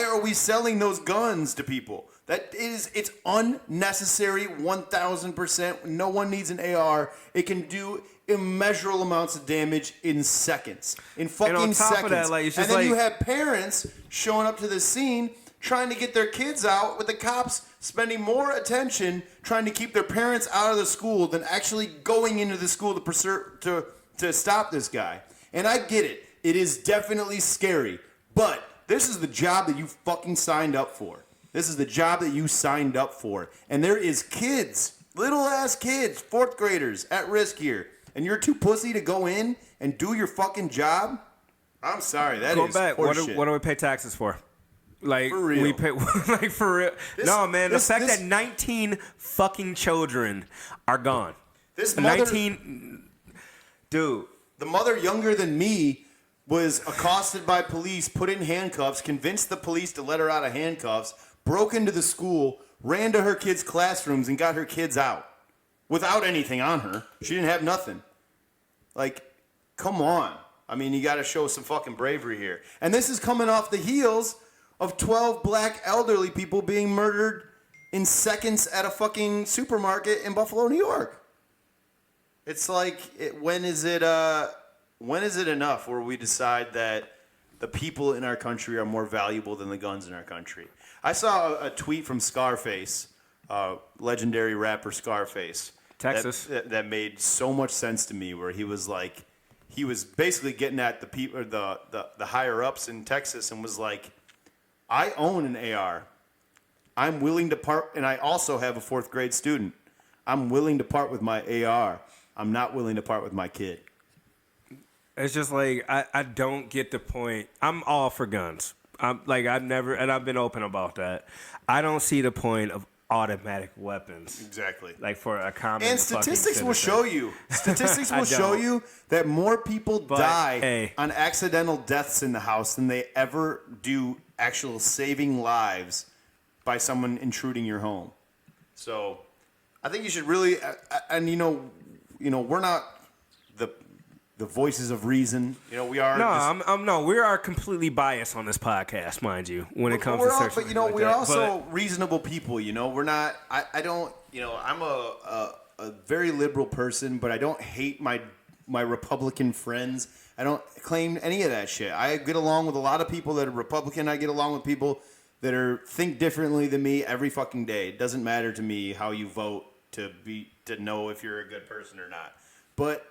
are we selling those guns to people? It's unnecessary 1,000%. No one needs an AR. It can do immeasurable amounts of damage in seconds. In fucking seconds. Of that, and then you have parents showing up to the scene trying to get their kids out with the cops spending more attention trying to keep their parents out of the school than actually going into the school to stop this guy. And I get it. It is definitely scary. But this is the job that you fucking signed up for. This is the job that you signed up for. And there is kids, little ass kids, 4th graders at risk here. And you're too pussy to go in and do your fucking job? I'm sorry. That is horseshit. What do we pay taxes for? For real. We pay for real. The fact that 19 fucking children are gone. This mother, 19 dude. The mother younger than me was accosted by police, put in handcuffs, convinced the police to let her out of handcuffs, broke into the school, ran to her kids' classrooms and got her kids out without anything on her. She didn't have nothing. Come on. I mean, you got to show some fucking bravery here. And this is coming off the heels of 12 black elderly people being murdered in seconds at a fucking supermarket in Buffalo, New York. It's when is it enough where we decide that the people in our country are more valuable than the guns in our country. I saw a tweet from Scarface, legendary rapper Scarface, Texas, that made so much sense to me. Where he was like, he was basically getting at the people, the higher ups in Texas, and was like, I own an AR. I'm willing to part, and I also have a 4th grade student. I'm willing to part with my AR. I'm not willing to part with my kid. it's just like I don't get the point. I'm all for guns. I've been open about that. I don't see the point of automatic weapons. Exactly. Like for a common And statistics will show you. Statistics will show you that more people die on accidental deaths in the house than they ever do actual saving lives by someone intruding your home. So, I think you should really, and we're not the voices of reason. We are. No, we are completely biased on this podcast, mind you, when it comes to sexual. But we're also reasonable people. We're not. I don't. I'm a very liberal person, but I don't hate my Republican friends. I don't claim any of that shit. I get along with a lot of people that are Republican. I get along with people that think differently than me every fucking day. It doesn't matter to me how you vote to know if you're a good person or not. But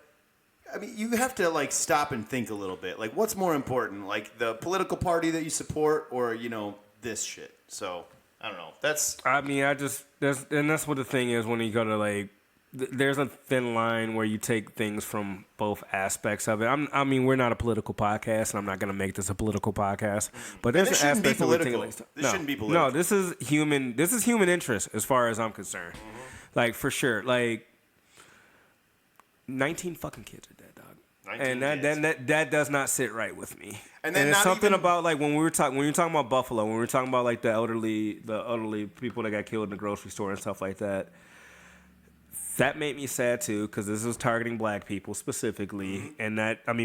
I mean, you have to stop and think a little bit. Like, what's more important, like the political party that you support, or this shit? So I don't know. That's what the thing is when you go to there's a thin line where you take things from both aspects of it. We're not a political podcast, and I'm not going to make this a political podcast. But there's an aspect of it. This shouldn't be political. No, this is human. This is human interest, as far as I'm concerned. Mm-hmm. For sure. 19 fucking kids are dead, dog. And that does not sit right with me. And it's something about when you're talking about Buffalo, when we were talking about the elderly people that got killed in the grocery store and stuff like that. That made me sad too, because this was targeting black people specifically, and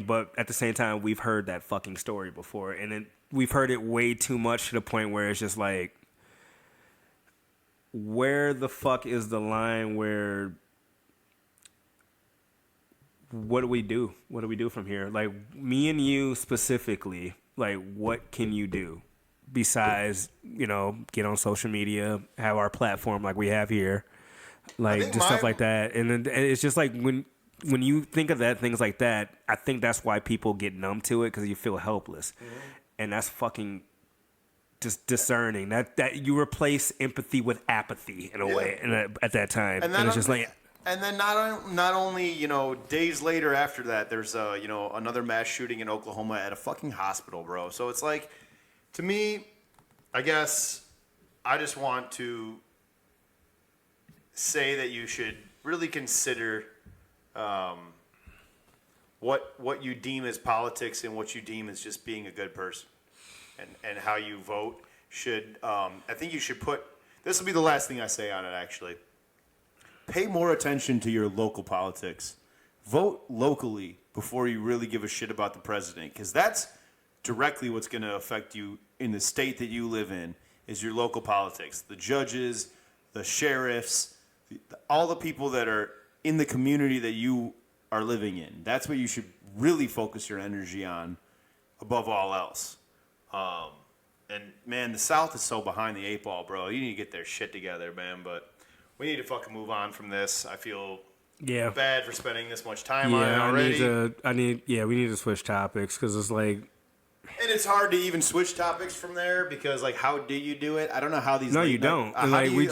but at the same time, we've heard that fucking story before, and we've heard it way too much to the point where it's just where the fuck is the line where? What do we do? What do we do from here? Me and you specifically, what can you do besides get on social media, have our platform like we have here? Stuff like that. And it's just when you think of things like that, I think that's why people get numb to it, because you feel helpless. Mm-hmm. And that's fucking just discerning. That you replace empathy with apathy in a way at that time. And it's just and then not only, days later after that, there's another mass shooting in Oklahoma at a fucking hospital, bro. So it's to me, I guess I just want to say that you should really consider what you deem as politics and what you deem as just being a good person, and how you vote should. I think you should put. This will be the last thing I say on it. Actually, pay more attention to your local politics. Vote locally before you really give a shit about the president, because that's directly what's going to affect you in the state that you live in. Is your local politics, the judges, the sheriffs. All the people that are in the community that you are living in. That's what you should really focus your energy on above all else. And, man, the South is so behind the 8 ball, bro. You need to get their shit together, man. But we need to fucking move on from this. I feel bad for spending this much time on it already. We need to switch topics, because it's And it's hard to even switch topics from there, because how do you do it? I don't know how these. No, you don't. We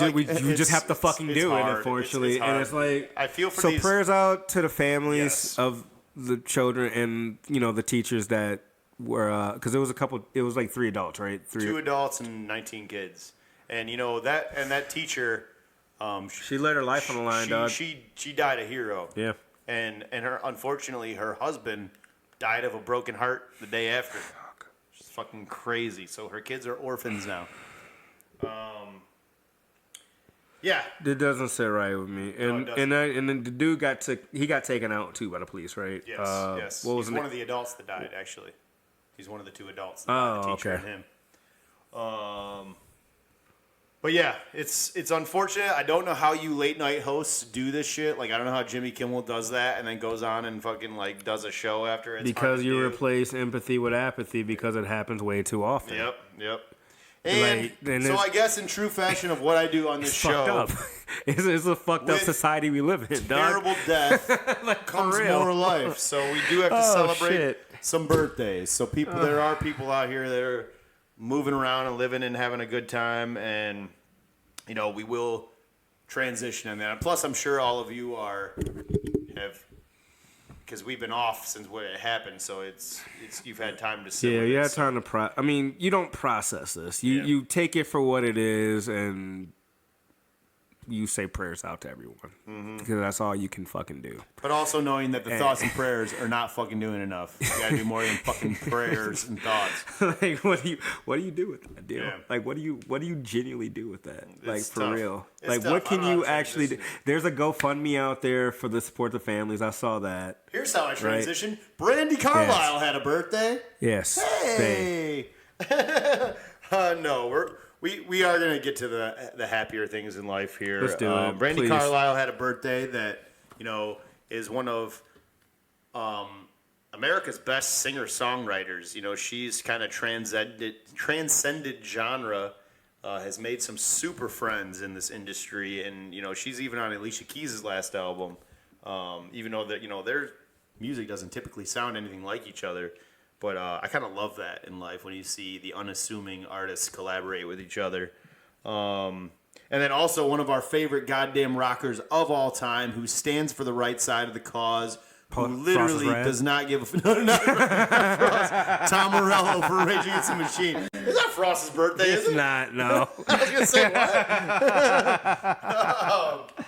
just have to fucking do it, unfortunately. And it's I feel for these. So prayers out to the families of the children and the teachers that were, because it was 3 adults, right? 2 adults and 19 kids, and that teacher. She let her life on the line, dog. She died a hero. Yeah. And unfortunately her husband died of a broken heart the day after. It's fucking crazy. So her kids are orphans now. It doesn't sit right with me. And then the dude got taken out too by the police, right? Yes. He's one of the adults that died, actually. He's one of the 2 adults that died, the teacher and him. But yeah, it's unfortunate. I don't know how you late night hosts do this shit. Like I don't know how Jimmy Kimmel does that and then goes on and fucking like does a show after. It's because you replace empathy with apathy because it happens way too often. Yep. And so I guess in true fashion of what I do on this show, it's a fucked up society we live in. Terrible death like, comes more life. So we do have to celebrate some birthdays. So there are people out here that are moving around and living and having a good time, and we will transition in that. Plus, I'm sure all of you have. Because we've been off since when it happened, so it's you've had time to sit. Yeah, you had time to I mean, you don't process this. You take it for what it is, and you say prayers out to everyone because that's all you can fucking do. But also knowing that the thoughts and prayers are not fucking doing enough. You gotta do more than fucking prayers and thoughts. Like, what do you do with that deal? Yeah. Like, what do you genuinely do with that? It's like for tough. real? It's like, tough. what can you actually do? There's a GoFundMe out there for the support the families. I saw that. Here's how I transition. Right? Brandy Carlisle had a birthday. Yes. Hey. No, we are going to get to the happier things in life here. Let's do it. Brandy Please. Carlisle had a birthday that, is one of America's best singer-songwriters. She's kind of transcended genre, has made some super friends in this industry, and, she's even on Alicia Keys' last album, even though that, their music doesn't typically sound anything like each other. But I kind of love that in life when you see the unassuming artists collaborate with each other. And then also one of our favorite goddamn rockers of all time who stands for the right side of the cause, who literally does not give a... No, not Frost. Tom Morello for Rage Against the Machine. Is that Frost's birthday, is it? It's not, no. I was going to say, what?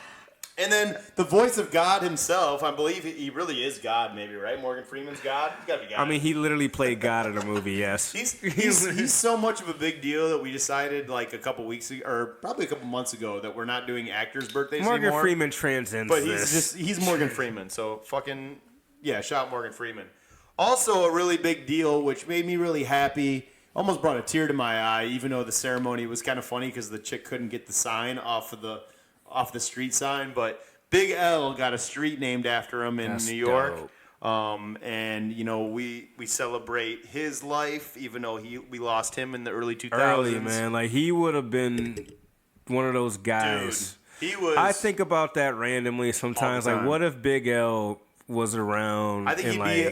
And then the voice of God himself, I believe he really is God, maybe, right? Morgan Freeman's God? He's got to be God. I mean, he literally played God in a movie, yes. He's so much of a big deal that we decided like a couple weeks ago, or probably a couple months ago, that we're not doing actors' birthdays anymore. Morgan Freeman transcends But this. he's Morgan Freeman, so fucking, yeah, shout out Morgan Freeman. Also a really big deal, which made me really happy, almost brought a tear to my eye, even though the ceremony was kind of funny because the chick couldn't get the sign off the street sign, but Big L got a street named after him in New York. Dope. And we celebrate his life, even though we lost him in the early 2000s. Early, man, like he would have been one of those guys. Dude, he was. I think about that randomly sometimes. Like, what if Big L was around? I think he'd be.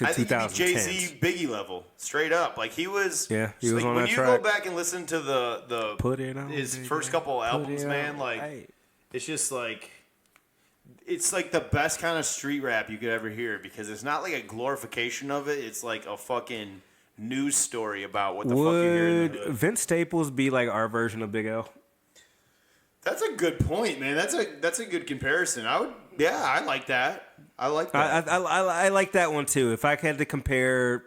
I think he'd be Jay-Z, Biggie level, straight up. Like he was. Yeah, he was like, on that track. When you go back and listen to the Put it on, his first couple albums, man, like it's just like. It's like the best kind of street rap you could ever hear because it's not like a glorification of it. It's like a fucking news story about what the fuck you hear in the hood. Would Vince Staples be like our version of Big L? That's a good point, man. That's a good comparison. I like that. I like that. I like that one too. If I had to compare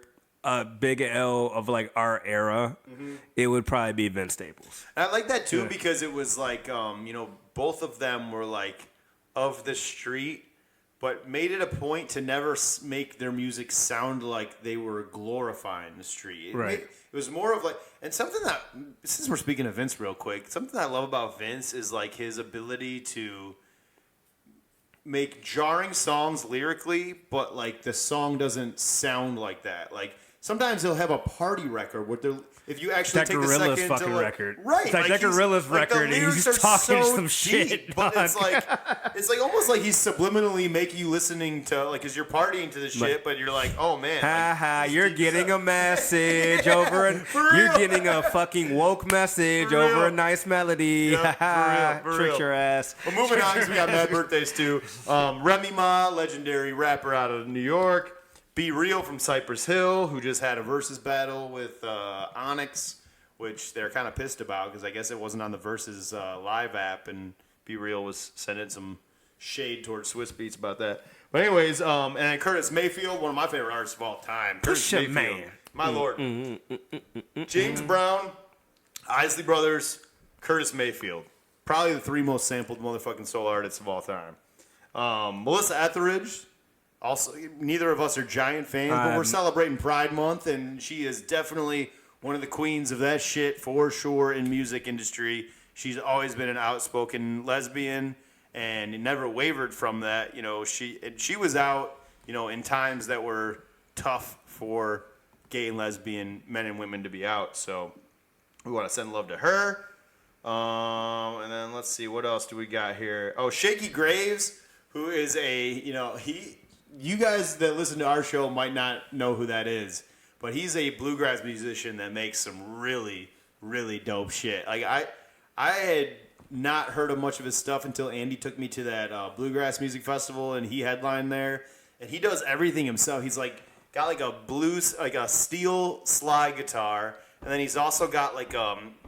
Big L of like our era, it would probably be Vince Staples. And I like that too because it was like both of them were like of the street, but made it a point to never make their music sound like they were glorifying the street. It was more of like, and something that, since we're speaking of Vince real quick, something I love about Vince is like his ability to make jarring songs lyrically, but like the song doesn't sound like that. Like sometimes he'll have a party record where they're, if you actually take a second fucking to like, record. Right. It's like that Gorilla's record and he's talking some shit. But it's like almost like he's subliminally making you listening to like, cause you're partying to the shit, but you're like, oh man. You're getting a message over you're getting a fucking woke message over a nice melody. For real. Trick your ass. Well, moving on, because we got mad birthdays too. Remy Ma, legendary rapper out of New York. Be Real from Cypress Hill, who just had a versus battle with Onyx, which they're kind of pissed about because I guess it wasn't on the Versus live app, and Be Real was sending some shade towards Swiss Beats about that. But anyways, and then Curtis Mayfield, one of my favorite artists of all time. Curtis Mayfield, man. My lord. James Brown, Isley Brothers, Curtis Mayfield. Probably the three most sampled motherfucking soul artists of all time. Melissa Etheridge. Also, neither of us are giant fans, but we're celebrating Pride Month, and she is definitely one of the queens of that shit for sure in music industry. she's always been an outspoken lesbian and never wavered from that. She was out, in times that were tough for gay and lesbian men and women to be out. So we want to send love to her. And then let's see, what else do we got here? Oh, Shaky Graves, who is you guys that listen to our show might not know who that is, but he's a bluegrass musician that makes some really, really dope shit. Like I had not heard of much of his stuff until Andy took me to that bluegrass music festival, and he headlined there. And he does everything himself. He's got like a blues, like a steel slide guitar, and then he's also got like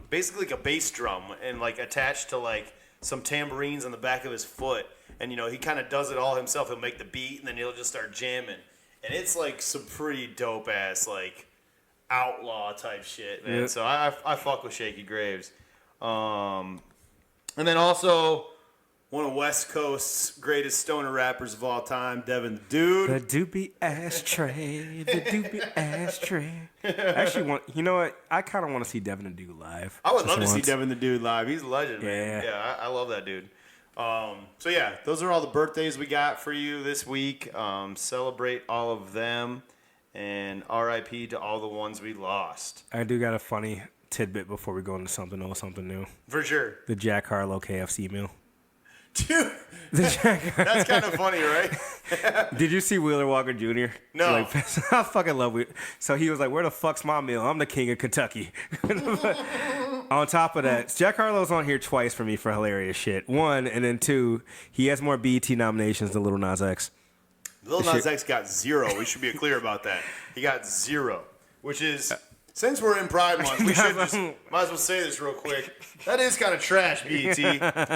basically like a bass drum and like attached to like some tambourines on the back of his foot. And he kind of does it all himself. He'll make the beat, and then he'll just start jamming. And it's like some pretty dope ass like outlaw type shit, man. Yep. So I fuck with Shaky Graves. And then also one of West Coast's greatest stoner rappers of all time, Devin the Dude. The doopy ashtray, the doopy ashtray. Actually, you know what? I kind of want to see Devin the Dude live. I would love to see Devin the Dude live. He's a legend, man. Yeah. Yeah, I love that dude. So yeah, those are all the birthdays we got for you this week. Celebrate all of them, and RIP to all the ones we lost. I do got a funny tidbit before we go into something old, something new. For sure. The Jack Harlow KFC meal. Dude, that's kind of funny, right? Did you see Wheeler Walker Jr.? No. I fucking love it. So he was like, where the fuck's my meal? I'm the king of Kentucky. On top of that, Jack Harlow's on here twice for me for hilarious shit. One, and then two, he has more BET nominations than Lil Nas X. Lil Nas X got 0. We should be clear about that. He got 0, which is... Since we're in Pride Month, we should might as well say this real quick. That is kind of trash, BET.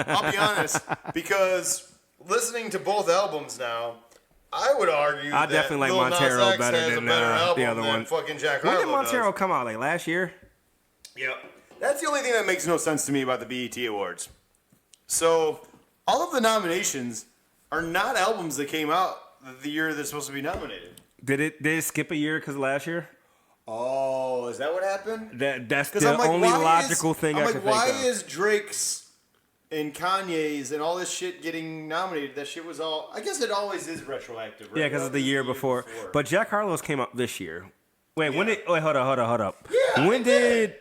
I'll be honest, because listening to both albums now, I would argue I definitely like Montero better than the other one. Fucking Jack Harlow. When did Montero come out? Like last year? Yep. That's the only thing that makes no sense to me about the BET Awards. So, all of the nominations are not albums that came out the year they're supposed to be nominated. Did it skip a year because of last year? Oh, is that what happened? That's the only logical thing I can think of. Why is Drake's and Kanye's and all this shit getting nominated? That shit was all... I guess it always is retroactive, right? Yeah, because of the year before. But Jack Harlow's came out this year. Wait, when did... Wait, hold up. Yeah, Wait, did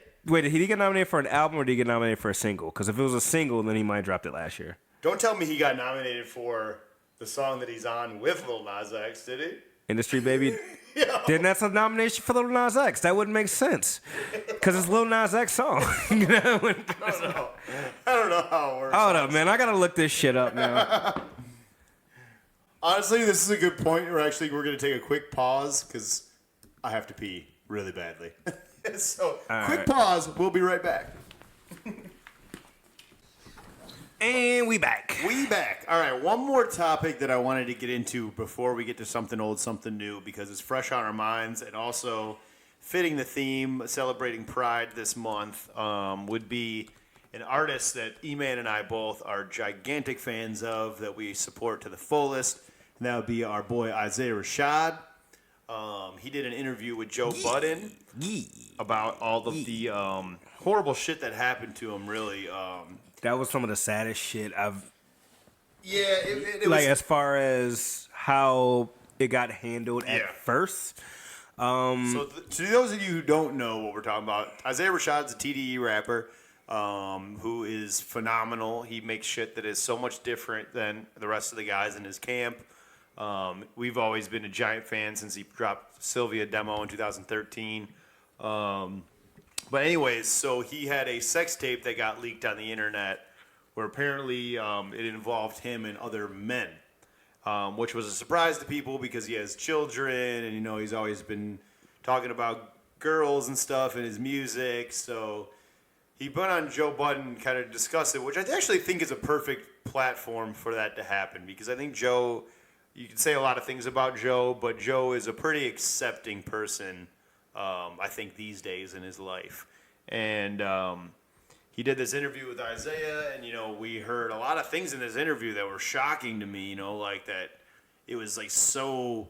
he get nominated for an album or did he get nominated for a single? Because if it was a single, then he might have dropped it last year. Don't tell me he got nominated for the song that he's on with Lil Nas X, did he? Industry Baby? Yeah. Then that's a nomination for Lil Nas X. That wouldn't make sense. Because it's Lil Nas X song. I don't know how it works. Hold up, man. I got to look this shit up now. Honestly, this is a good point. We're going to take a quick pause because I have to pee really badly. So, quick pause. We'll be right back. And we back. All right, one more topic that I wanted to get into before we get to something old, something new, because it's fresh on our minds and also fitting the theme, celebrating Pride this month, would be an artist that E-Man and I both are gigantic fans of, that we support to the fullest, and that would be our boy Isaiah Rashad. He did an interview with Joe Budden about all of the horrible shit that happened to him, really. That was some of the saddest shit I've... Yeah, it was... Like, as far as how it got handled at first. So, to those of you who don't know what we're talking about, Isaiah Rashad's a TDE rapper who is phenomenal. He makes shit that is so much different than the rest of the guys in his camp. We've always been a giant fan since he dropped Sylvia demo in 2013. But anyways, so he had a sex tape that got leaked on the internet where apparently it involved him and other men, which was a surprise to people because he has children and, he's always been talking about girls and stuff in his music. So he went on Joe Budden and kind of discussed it, which I actually think is a perfect platform for that to happen because I think Joe, you can say a lot of things about Joe, but Joe is a pretty accepting person. I think these days in his life. And he did this interview with Isaiah, and, we heard a lot of things in this interview that were shocking to me, like that it was like so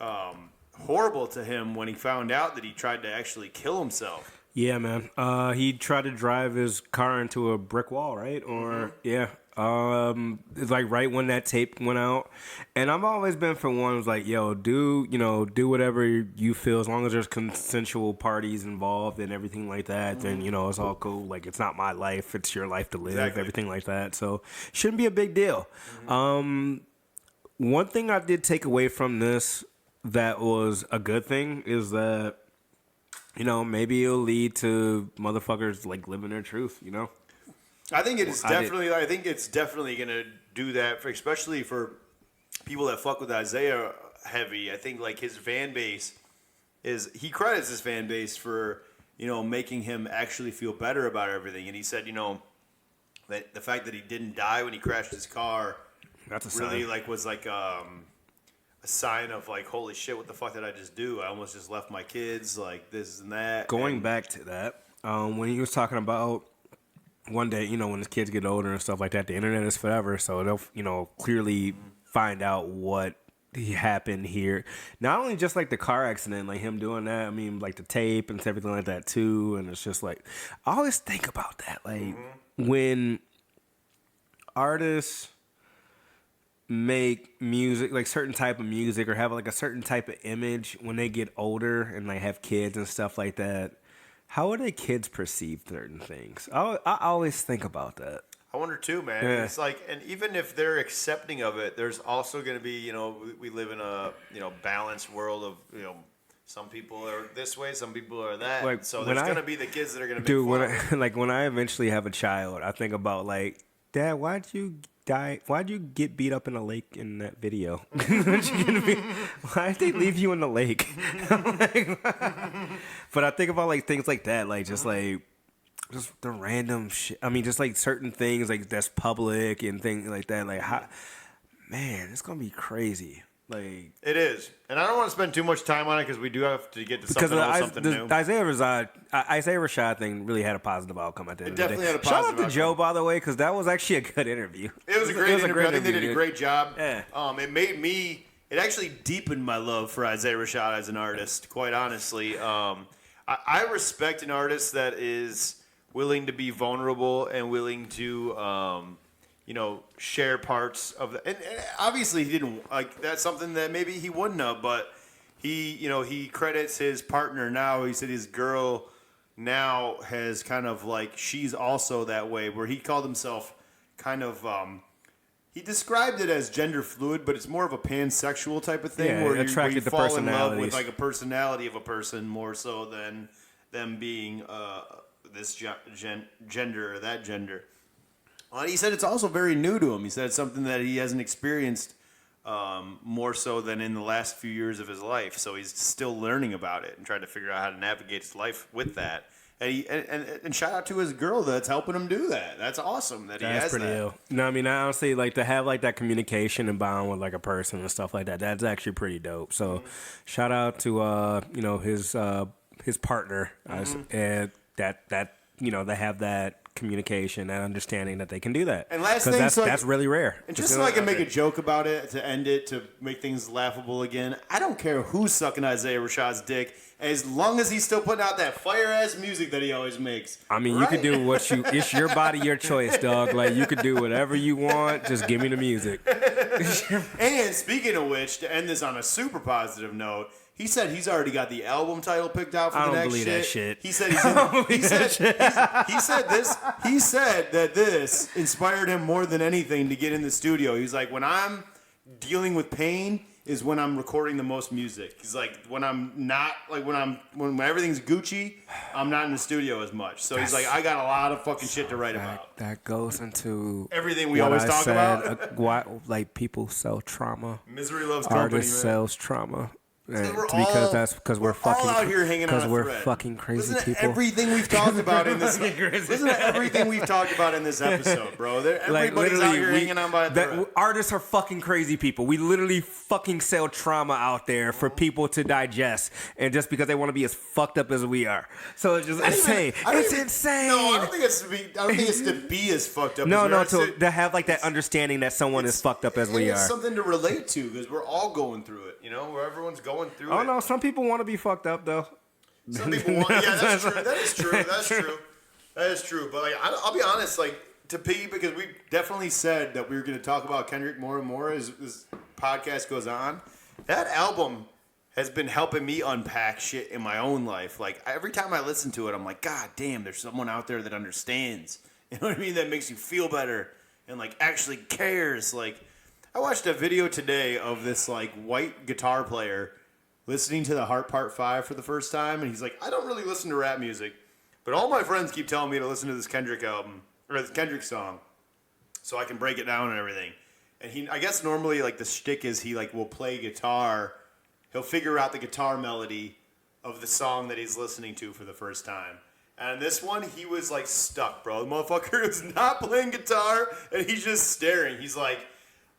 horrible to him when he found out that he tried to actually kill himself. Yeah, man. He tried to drive his car into a brick wall, right? Or yeah. It's like right when that tape went out, and I've always been for one who's like, yo, do whatever you feel as long as there's consensual parties involved and everything like that. Then it's all cool. Like it's not my life; it's your life to live. Exactly. Everything like that. So shouldn't be a big deal. One thing I did take away from this that was a good thing is that maybe it'll lead to motherfuckers like living their truth. I think it is definitely. I think it's definitely going to do that, especially for people that fuck with Isaiah heavy. I think like his fan base he credits his fan base for making him actually feel better about everything. And he said that the fact that he didn't die when he crashed his car, That's a really sign. was like a sign of like, holy shit, what the fuck did I just do? I almost just left my kids like this and that. Going back to that, when he was talking about one day, when his kids get older and stuff like that, the internet is forever, so they'll, clearly find out what happened here. Not only just like the car accident, like him doing that, I mean, like the tape and everything like that too, and it's just like, I always think about that, like when artists make music, like certain type of music, or have like a certain type of image when they get older and like have kids and stuff like that. How would their kids perceive certain things? I always think about that. I wonder too, man. Yeah. It's like, and even if they're accepting of it, there's also going to be, we live in a, balanced world of, some people are this way, some people are that. Like, so there's going to be the kids that are going to Dude, make fun. when I eventually have a child, I think about like, Dad, why'd you die? Why'd you get beat up in a lake in that video? Why'd they leave you in the lake? But I think about like things like that, like just the random shit. I mean, just like certain things like that's public and things like that. Like, man, it's gonna be crazy. Like It is. And I don't want to spend too much time on it because we do have to get to something new. Isaiah Rashad thing really had a positive outcome at the end of the day. Definitely had a Shout positive out to Joe, by the way, because that was actually a good interview. It was a great interview. I think they did a great job. Yeah. It actually deepened my love for Isaiah Rashad as an artist, quite honestly. I respect an artist that is willing to be vulnerable and willing to, share parts of the. And obviously, he didn't like. That's something that maybe he wouldn't have, but he credits his partner now. He said his girl now has kind of like she's also that way, where he called himself kind of. He described it as gender fluid, but it's more of a pansexual type of thing, where you fall in love with like a personality of a person more so than them being this gender or that gender. He said it's also very new to him. He said it's something that he hasn't experienced more so than in the last few years of his life. So he's still learning about it and trying to figure out how to navigate his life with that. And shout out to his girl that's helping him do that. That's awesome that he has that. That's pretty ill. No, I mean, I honestly, like, to have, like, that communication and bond with, like, a person and stuff like that, that's actually pretty dope. So, shout out to, his partner, and that they have that communication, that understanding that they can do that. And last thing, that's really rare. And just so I can make a joke about it, to end it, to make things laughable again, I don't care who's sucking Isaiah Rashad's dick, as long as he's still putting out that fire-ass music that he always makes. I mean, you can do it's your body, your choice, dog. Like, you could do whatever you want, just give me the music. And speaking of which, to end this on a super positive note, he said he's already got the album title picked out for the next shit. That shit. He said he said that this inspired him more than anything to get in the studio. He's like, when I'm dealing with pain is when I'm recording the most music. He's like, when I'm not, like when everything's Gucci, I'm not in the studio as much. So he's like, I got a lot of fucking shit to write about. That goes into everything we always talk about. Why, like, people sell trauma. Misery loves company. Artists sells trauma. Because we're fucking out here hanging out. Because we're fucking crazy people. Everything we've talked about in this. Isn't it everything we've talked about in this episode, bro? Everybody's out here hanging on by a thread. Artists are fucking crazy people. We literally fucking sell trauma out there for people to digest, and just because they want to be as fucked up as we are. So it's just insane. It's insane. No, I don't think it's to be. I don't think it's to be as fucked up. To have like that understanding that someone is fucked up as we are. It's something to relate to because we're all going through it. You know, where everyone's going through it. Oh no, some people want to be fucked up though. Some people want. Yeah, that's true. That is true. That's true. That is true. But like, I'll be honest. Like to piggy, because we definitely said that we were going to talk about Kendrick more and more as this podcast goes on. That album has been helping me unpack shit in my own life. Like every time I listen to it, I'm like, God damn, there's someone out there that understands. You know what I mean? That makes you feel better and like actually cares. Like I watched a video today of this like white guitar player listening to the Heart Part 5 for the first time, and he's like, I don't really listen to rap music, but all my friends keep telling me to listen to this Kendrick album, or this Kendrick song, so I can break it down and everything. And I guess normally like the shtick is he like will play guitar, he'll figure out the guitar melody of the song that he's listening to for the first time. And this one, he was like stuck, bro. The motherfucker was not playing guitar, and he's just staring. He's like,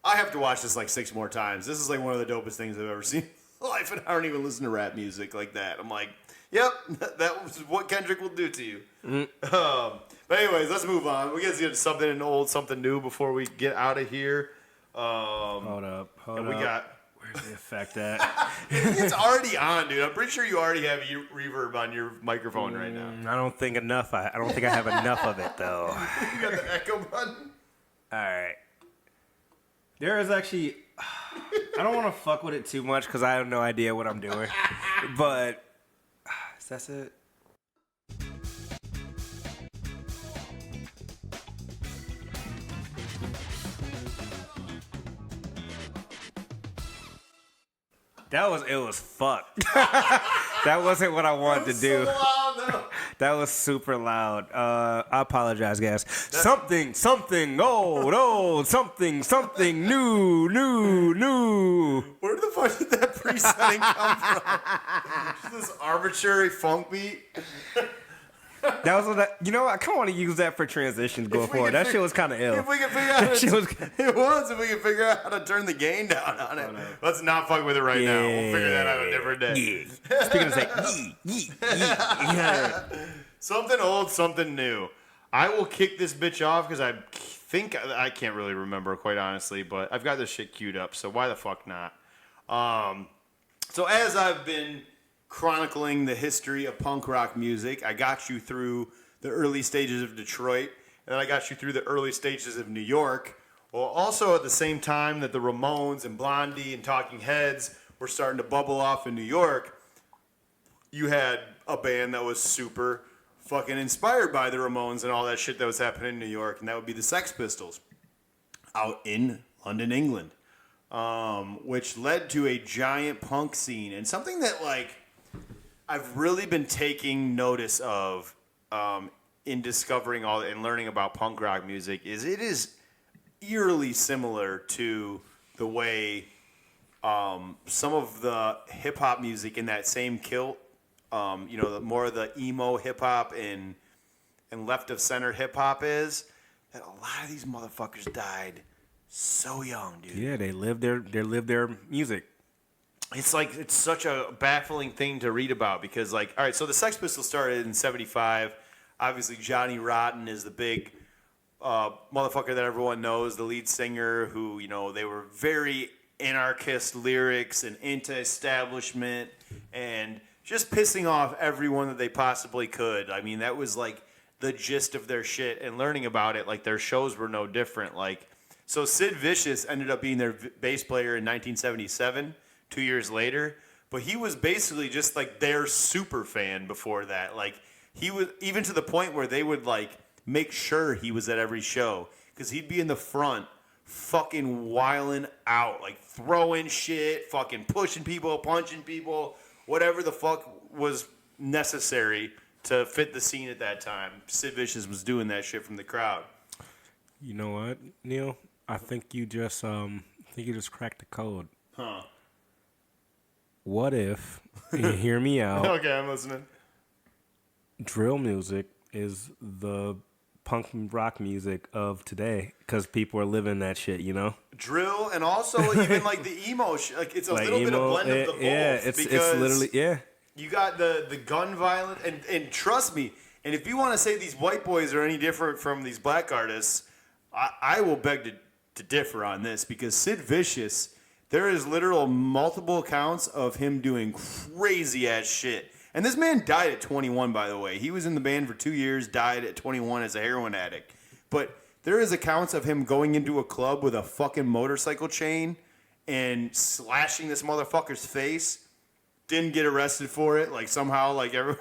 I have to watch this like 6 more times. This is like one of the dopest things I've ever seen. Life, and I don't even listen to rap music like that. I'm like, yep, that was what Kendrick will do to you. But anyways, let's move on. We gotta get something old, something new before we get out of here. Hold up. We got. Where's the effect at? It's already on, dude. I'm pretty sure you already have reverb on your microphone right now. I don't think enough. I don't think I have enough of it though. You got the echo button. All right. There is actually. I don't want to fuck with it too much because I have no idea what I'm doing. But that's it. It was fucked. That wasn't what I wanted to do. So loud, no. That was super loud. I apologize, guys. Something old, something new. Where the fuck did that presetting come from? Just this arbitrary funk beat. That was what you know. I kind of want to use that for transitions going forward. That shit was kind of ill. If we can figure out, if we can figure out how to turn the gain down on it. Let's not fuck with it right now. We'll figure that out a different day. Yeah. Speaking of say, something old, something new. I will kick this bitch off because I think I can't really remember, quite honestly, but I've got this shit queued up, so why the fuck not? So as I've been chronicling the history of punk rock music, I got you through the early stages of Detroit, and then I got you through the early stages of New York. Well, also at the same time that the Ramones and Blondie and Talking Heads were starting to bubble off in New York, you had a band that was super fucking inspired by the Ramones and all that shit that was happening in New York, and that would be the Sex Pistols out in London, England, which led to a giant punk scene. And something that like I've really been taking notice of in discovering all and learning about punk rock music is it is eerily similar to the way some of the hip hop music in that same kilt, more of the emo hip hop and left of center hip hop is. That a lot of these motherfuckers died so young, dude. yeah, they lived their music. It's like it's such a baffling thing to read about because, like, all right, so the Sex Pistols started in '75. Obviously, Johnny Rotten is the big motherfucker that everyone knows, the lead singer who, they were very anarchist lyrics and anti-establishment and just pissing off everyone that they possibly could. I mean, that was like the gist of their shit, and learning about it, like their shows were no different. Like, so Sid Vicious ended up being their bass player in 1977. 2 years later, but he was basically just like their super fan before that. Like he was even to the point where they would like make sure he was at every show because he'd be in the front fucking wilding out, like throwing shit, fucking pushing people, punching people, whatever the fuck was necessary to fit the scene at that time. Sid Vicious was doing that shit from the crowd. You know what, Neil? I think you just cracked the code. Huh. What if, you hear me out, Okay, I'm listening. drill music is the punk rock music of today because people are living that shit, Drill and also even like the emo shit. Like it's a like little bit of blend of the both. Yeah, it's literally, yeah. You got the gun violence, and trust me, and if you want to say these white boys are any different from these black artists, I will beg to differ on this because Sid Vicious, there is literal multiple accounts of him doing crazy ass shit. And this man died at 21, by the way. He was in the band for 2 years, died at 21 as a heroin addict. But there is accounts of him going into a club with a fucking motorcycle chain and slashing this motherfucker's face. Didn't get arrested for it. Like, somehow, like, the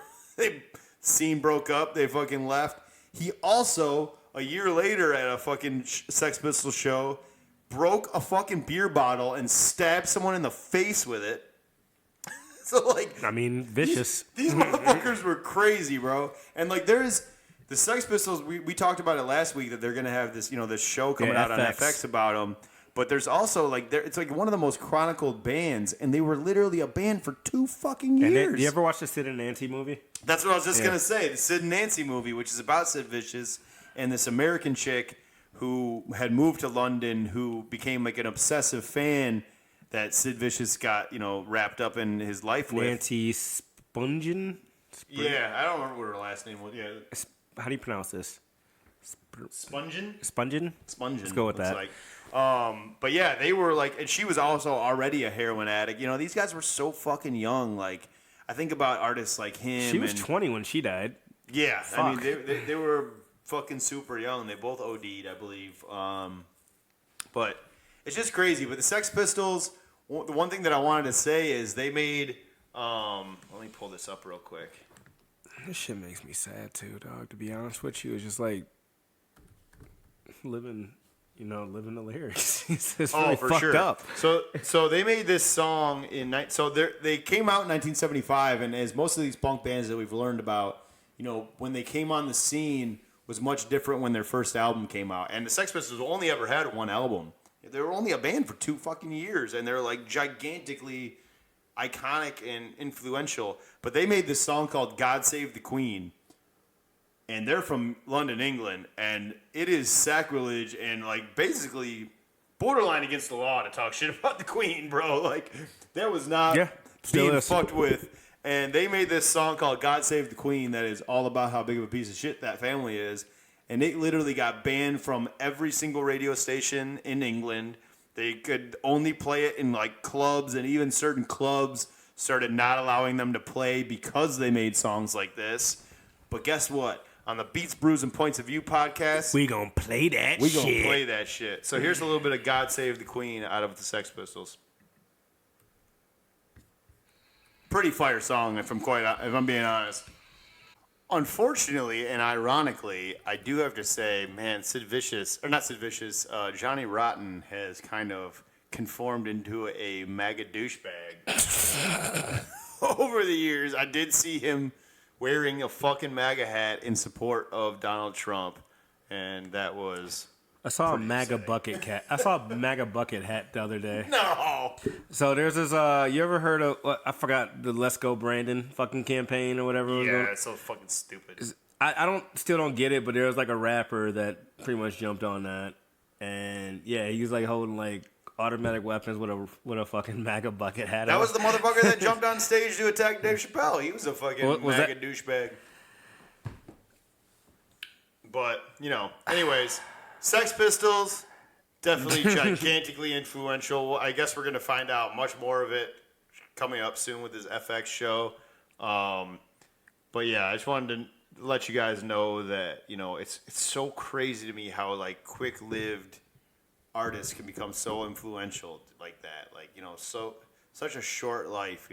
scene broke up. They fucking left. He also, a year later at a fucking Sex Pistols show, broke a fucking beer bottle and stabbed someone in the face with it. So, like... I mean, vicious. These motherfuckers were crazy, bro. And, like, there's... The Sex Pistols, we talked about it last week that they're going to have this, this show coming out on FX about them. But there's also, like, it's like one of the most chronicled bands, and they were literally a band for 2 fucking years. And you ever watch the Sid and Nancy movie? That's what I was just going to say. The Sid and Nancy movie, which is about Sid Vicious and this American chick who had moved to London who became, like, an obsessive fan that Sid Vicious got, wrapped up in his life with. Nancy Spungen? Yeah, I don't remember what her last name was. Yeah. How do you pronounce this? Spungen? Spungen? Spungen. Let's go with that. Like. But yeah, they were like, and she was also already a heroin addict. These guys were so fucking young. Like, I think about artists like him. She was 20 when she died. Yeah, Fuck. I mean, they were fucking super young. They both OD'd, I believe. But it's just crazy. But the Sex Pistols, the one thing that I wanted to say is they made. Let me pull this up real quick. This shit makes me sad too, dog. To be honest with you, it's just like living the lyrics. It's really for fucked sure. up. So they made this song they came out in 1975, and as most of these punk bands that we've learned about, when they came on the scene was much different when their first album came out. And the Sex Pistols only ever had one album. They were only a band for 2 fucking years, and they're like gigantically iconic and influential. But they made this song called God Save the Queen. And they're from London, England, and it is sacrilege and, like, basically borderline against the law to talk shit about the Queen, bro. Like, that was not being fucked with. And they made this song called God Save the Queen that is all about how big of a piece of shit that family is. And it literally got banned from every single radio station in England. They could only play it in, like, clubs, and even certain clubs started not allowing them to play because they made songs like this. But guess what? On the Beats, Brews, and Points of View podcast, we gonna play that shit. So here's a little bit of God Save the Queen out of the Sex Pistols. Pretty fire song, if I'm being honest. Unfortunately and ironically, I do have to say, man, Johnny Rotten has kind of conformed into a MAGA douchebag. Over the years, I did see him wearing a fucking MAGA hat in support of Donald Trump, and that was... I saw a MAGA bucket hat. I saw a MAGA bucket hat the other day. No! So there's this, you ever heard of, I forgot, the Let's Go Brandon fucking campaign or whatever? Yeah, it's so fucking stupid. I still don't get it, but there was like a rapper that pretty much jumped on that. And yeah, he was like holding like automatic weapons with a fucking MAGA bucket hat. That was the motherfucker that jumped on stage to attack Dave Chappelle. He was a fucking MAGA douchebag. But, anyways... Sex Pistols, definitely gigantically influential. I guess we're going to find out much more of it coming up soon with this FX show. But yeah, I just wanted to let you guys know that, it's so crazy to me how, like, quick-lived artists can become so influential like that. Like, such a short life,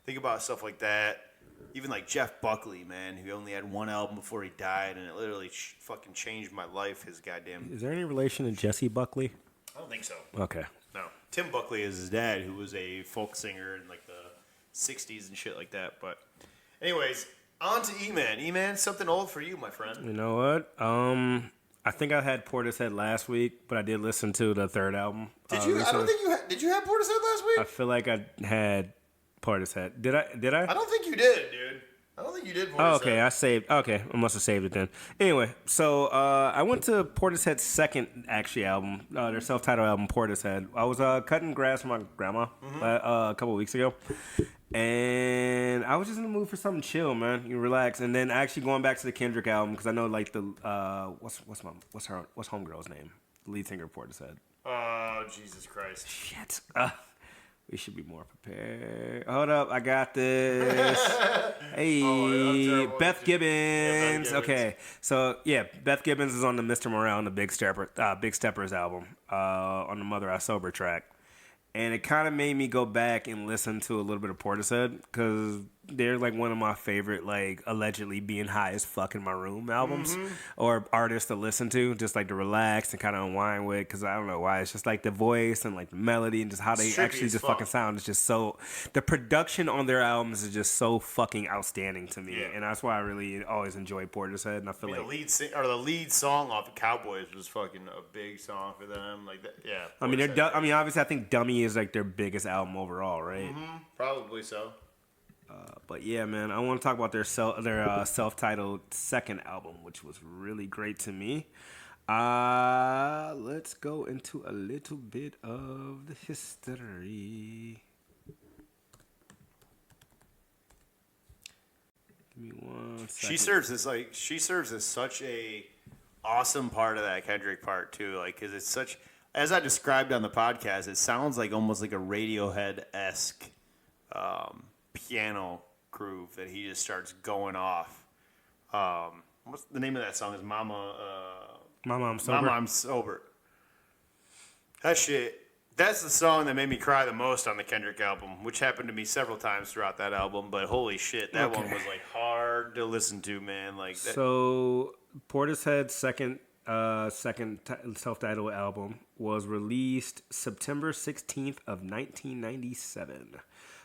Think about stuff like that. Even like Jeff Buckley, man, who only had one album before he died, and it literally fucking changed my life. His goddamn. Is there any relation to Jesse Buckley? I don't think so. Okay. No. Tim Buckley is his dad, who was a folk singer in like the 60s and shit like that. But, anyways, on to E-Man. E-Man, something old for you, my friend. You know what? I think I had Portishead last week, but I did listen to the third album. Did you? I don't think you had. Did you have Portishead last week? I feel like I had Portishead. Did I? I don't think you did, dude. I don't think you did Portishead. Oh, okay. Okay, I must have saved it then. Anyway, so I went to Portishead's second album, their self-titled album, Portishead. I was cutting grass for my grandma a couple of weeks ago, and I was just in the mood for something chill, man. You relax, and then actually going back to the Kendrick album because I know like the what's homegirl's name? The lead singer of Portishead. Oh, Jesus Christ! Shit. We should be more prepared. Hold up, I got this. Hey, Beth Gibbons. Gibbons. Okay, so yeah, Beth Gibbons is on the Mr. Morale and the Big Steppers album on the Mother I Sober track. And it kind of made me go back and listen to a little bit of Portishead because they're like one of my favorite, like, allegedly being high as fuck in my room albums or artists to listen to, just like to relax and kind of unwind with. Because I don't know why. It's just like the voice and like the melody and just how they actually just fucking sound is just so. The production on their albums is just so fucking outstanding to me. Yeah. And that's why I really always enjoy Portishead. And I feel like the lead song off of Cowboys was fucking a big song for them. Like that, yeah. I mean, obviously, I think Dummy is like their biggest album overall, right? Probably so. But yeah, man, I want to talk about their self-titled second album, which was really great to me. Let's go into a little bit of the history. Give me 1 second. She serves as such a awesome part of that Kendrick part too, like because it's such. As I described on the podcast, it sounds like almost like a Radiohead-esque piano groove that he just starts going off. What's the name of that song? Is Mama I'm Sober? Mama, I'm Sober. That shit, that's the song that made me cry the most on the Kendrick album, which happened to me several times throughout that album, but holy shit, that one was like hard to listen to, man. Like that. So, Portishead's second self-titled album was released September 16th of 1997.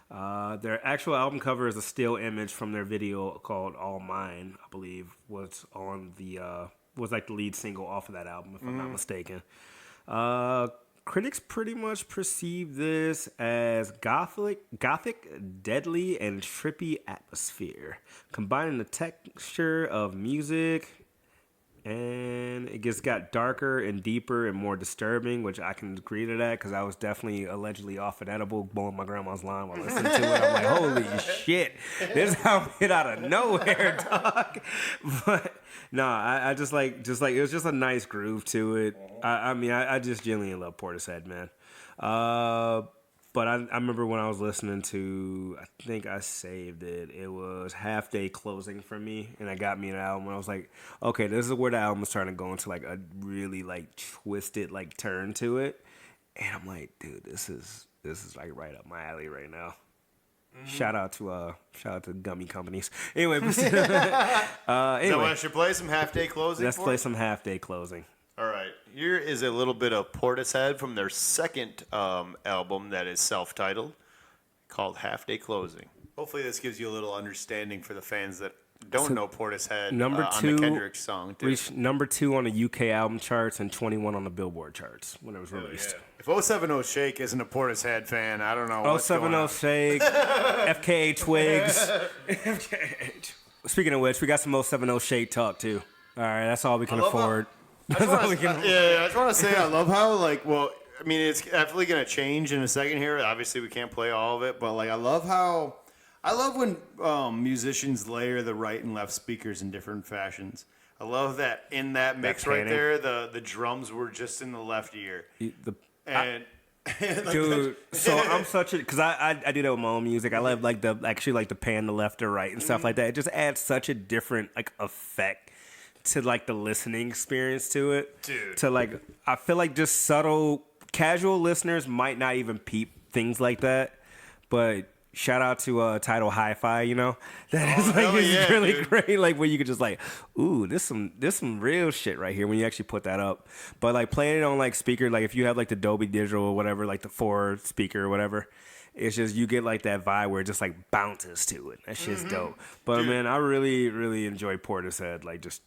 Their actual album cover is a still image from their video called All Mine, I believe, was on the was like the lead single off of that album, if I'm not mistaken. Critics pretty much perceive this as gothic, deadly, and trippy atmosphere, combining the texture of music. And it just got darker and deeper and more disturbing, which I can agree to that because I was definitely allegedly off an edible blowing my grandma's line while listening to it. I'm like, holy shit, this album hit out of nowhere, dog. But no, I just like it was just a nice groove to it. I mean, I just genuinely love Portishead, man. But I remember when I was listening to, I think I saved it. It was Half Day Closing for me, and it got me an album. And I was like, okay, this is where the album was starting to go into like a really like twisted like turn to it. And I'm like, dude, this is like right up my alley right now. Shout out to gummy companies. Anyway, So I should play some Half Day Closing. Let's play some Half Day Closing. All right. Here is a little bit of Portishead from their second album that is self-titled, called Half Day Closing. Hopefully this gives you a little understanding for the fans that don't know Portishead on the Kendrick song. Too. Reached number 2 on the UK album charts and 21 on the Billboard charts when it was released. Yeah. If 070 Shake isn't a Portishead fan, I don't know what's going on. 070 Shake, FKA Twigs. Speaking of which, we got some 070 Shake talk too. All right, that's all we can afford. I just want to say I love how, like, well, I mean, it's definitely going to change in a second here. Obviously, we can't play all of it, but, like, I love when musicians layer the right and left speakers in different fashions. I love that in that mix right there, the drums were just in the left ear. Dude, so I'm such a, because I do that with my own music. I love, like, the pan to left or right and stuff like that. It just adds such a different, like, effect to like the listening experience to it. Dude. To like, I feel like just subtle, casual listeners might not even peep things like that. But shout out to Tidal Hi-Fi, you know? That is like, it's really dude. Great. Like where you could just like, ooh, this some real shit right here when you actually put that up. But like playing it on like speaker, like if you have like the Dolby Digital or whatever, like the 4 speaker or whatever, it's just you get like that vibe where it just like bounces to it. That shit's dope. But dude. Man, I really, really enjoy Portishead. Like just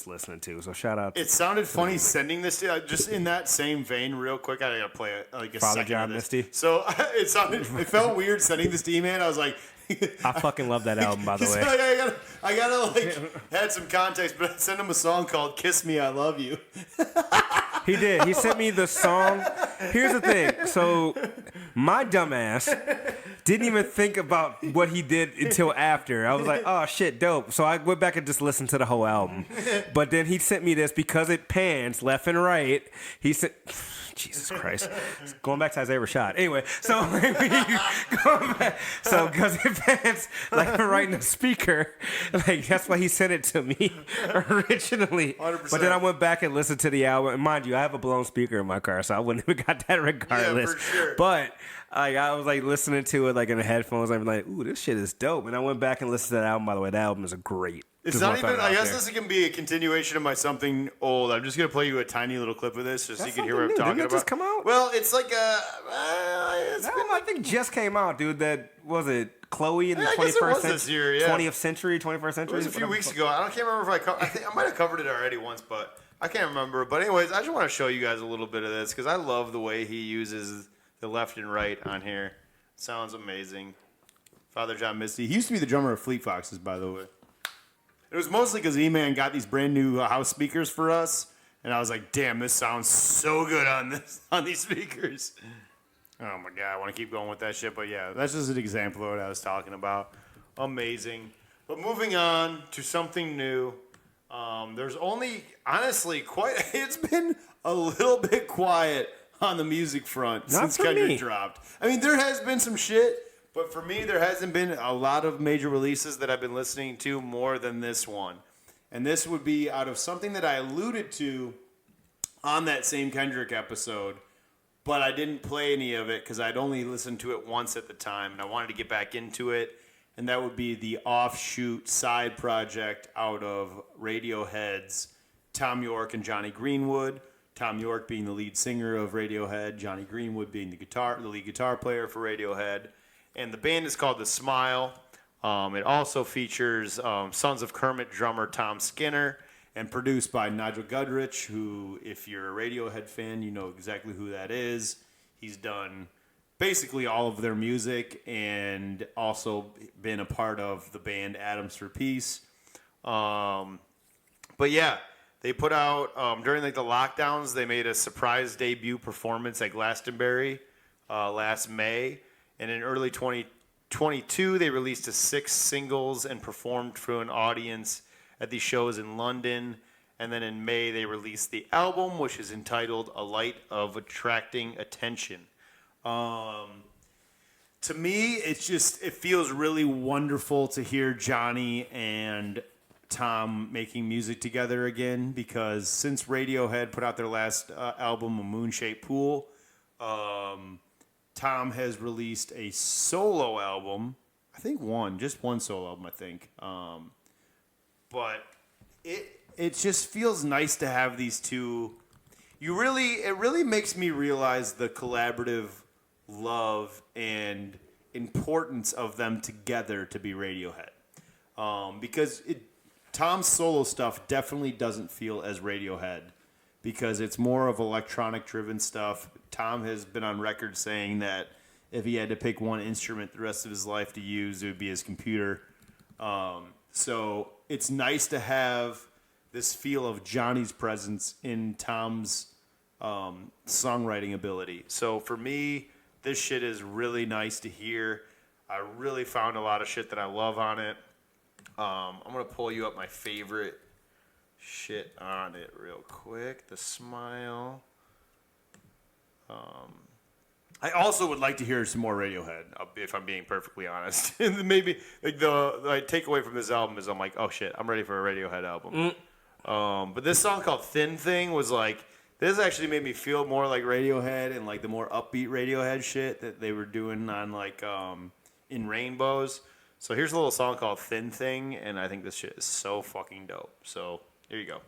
listening to. So shout out. It sounded funny sending this to just in that same vein. Real quick, I gotta play it like a Father second John of this. Misty. So it felt weird sending this to E-Man. I was like, I fucking love that album, by the way. Like, I gotta like add some context, but I sent him a song called "Kiss Me, I Love You." He did. He sent me the song. Here's the thing. So my dumbass didn't even think about what he did until after. I was like, oh, shit, dope. So I went back and just listened to the whole album. But then he sent me this because it pans left and right. He said, Jesus Christ. Going back to Isaiah Rashad. Anyway, so going back, so because bands like writing a speaker, like that's why he sent it to me originally. 100%. But then I went back and listened to the album. And mind you, I have a blown speaker in my car, so I wouldn't have got that regardless. Yeah, for sure. But I was like listening to it like in the headphones. I'm like, ooh, this shit is dope. And I went back and listened to that album. By the way, that album is a great. It's not even. I guess this can be a continuation of my something old. I'm just gonna play you a tiny little clip of this, just so you can hear what I'm talking Didn't about. it just come out? Well, it's like That album, I think, just came out, dude. That was it. Chloe in the I guess it 21st was this year, yeah. 20th century, 21st century. It was a few weeks ago. I can't remember if I think I might have covered it already once, but I can't remember. But anyways, I just want to show you guys a little bit of this because I love the way he uses the left and right on here. Sounds amazing. Father John Misty. He used to be the drummer of Fleet Foxes, by the way. It was mostly because E-Man got these brand new house speakers for us, and I was like, "Damn, this sounds so good on these speakers." Oh my god, I want to keep going with that shit, but yeah, that's just an example of what I was talking about. Amazing. But moving on to something new. There's only, honestly, it's been a little bit quiet on the music front since Kendrick dropped. I mean, there has been some shit. But for me, there hasn't been a lot of major releases that I've been listening to more than this one. And this would be out of something that I alluded to on that same Kendrick episode, but I didn't play any of it because I'd only listened to it once at the time, and I wanted to get back into it. And that would be the offshoot side project out of Radiohead's Tom York and Johnny Greenwood. Tom York being the lead singer of Radiohead, Johnny Greenwood being the lead guitar player for Radiohead. And the band is called The Smile. It also features Sons of Kermit drummer Tom Skinner and produced by Nigel Godrich, who, if you're a Radiohead fan, you know exactly who that is. He's done basically all of their music and also been a part of the band Atoms for Peace. But yeah, they put out, during like the lockdowns, they made a surprise debut performance at Glastonbury last May. And in early 2022, they released 6 singles and performed for an audience at these shows in London. And then in May, they released the album, which is entitled A Light of Attracting Attention. To me, it feels really wonderful to hear Johnny and Tom making music together again, because since Radiohead put out their last album, A Moon-Shaped Pool, Tom has released a solo album. I think just one solo album, I think. But it just feels nice to have these two. It really makes me realize the collaborative love and importance of them together to be Radiohead. Because Tom's solo stuff definitely doesn't feel as Radiohead, because it's more of electronic-driven stuff. Tom has been on record saying that if he had to pick one instrument the rest of his life to use, it would be his computer. So it's nice to have this feel of Johnny's presence in Tom's songwriting ability. So for me, this shit is really nice to hear. I really found a lot of shit that I love on it. I'm going to pull you up my favorite shit on it real quick. The Smile. I also would like to hear some more Radiohead, if I'm being perfectly honest. And maybe like the takeaway from this album is I'm like, oh shit, I'm ready for a Radiohead album. But this song called Thin Thing was like, this actually made me feel more like Radiohead and like the more upbeat Radiohead shit that they were doing on like In Rainbows. So here's a little song called Thin Thing, and I think this shit is so fucking dope. So here you go.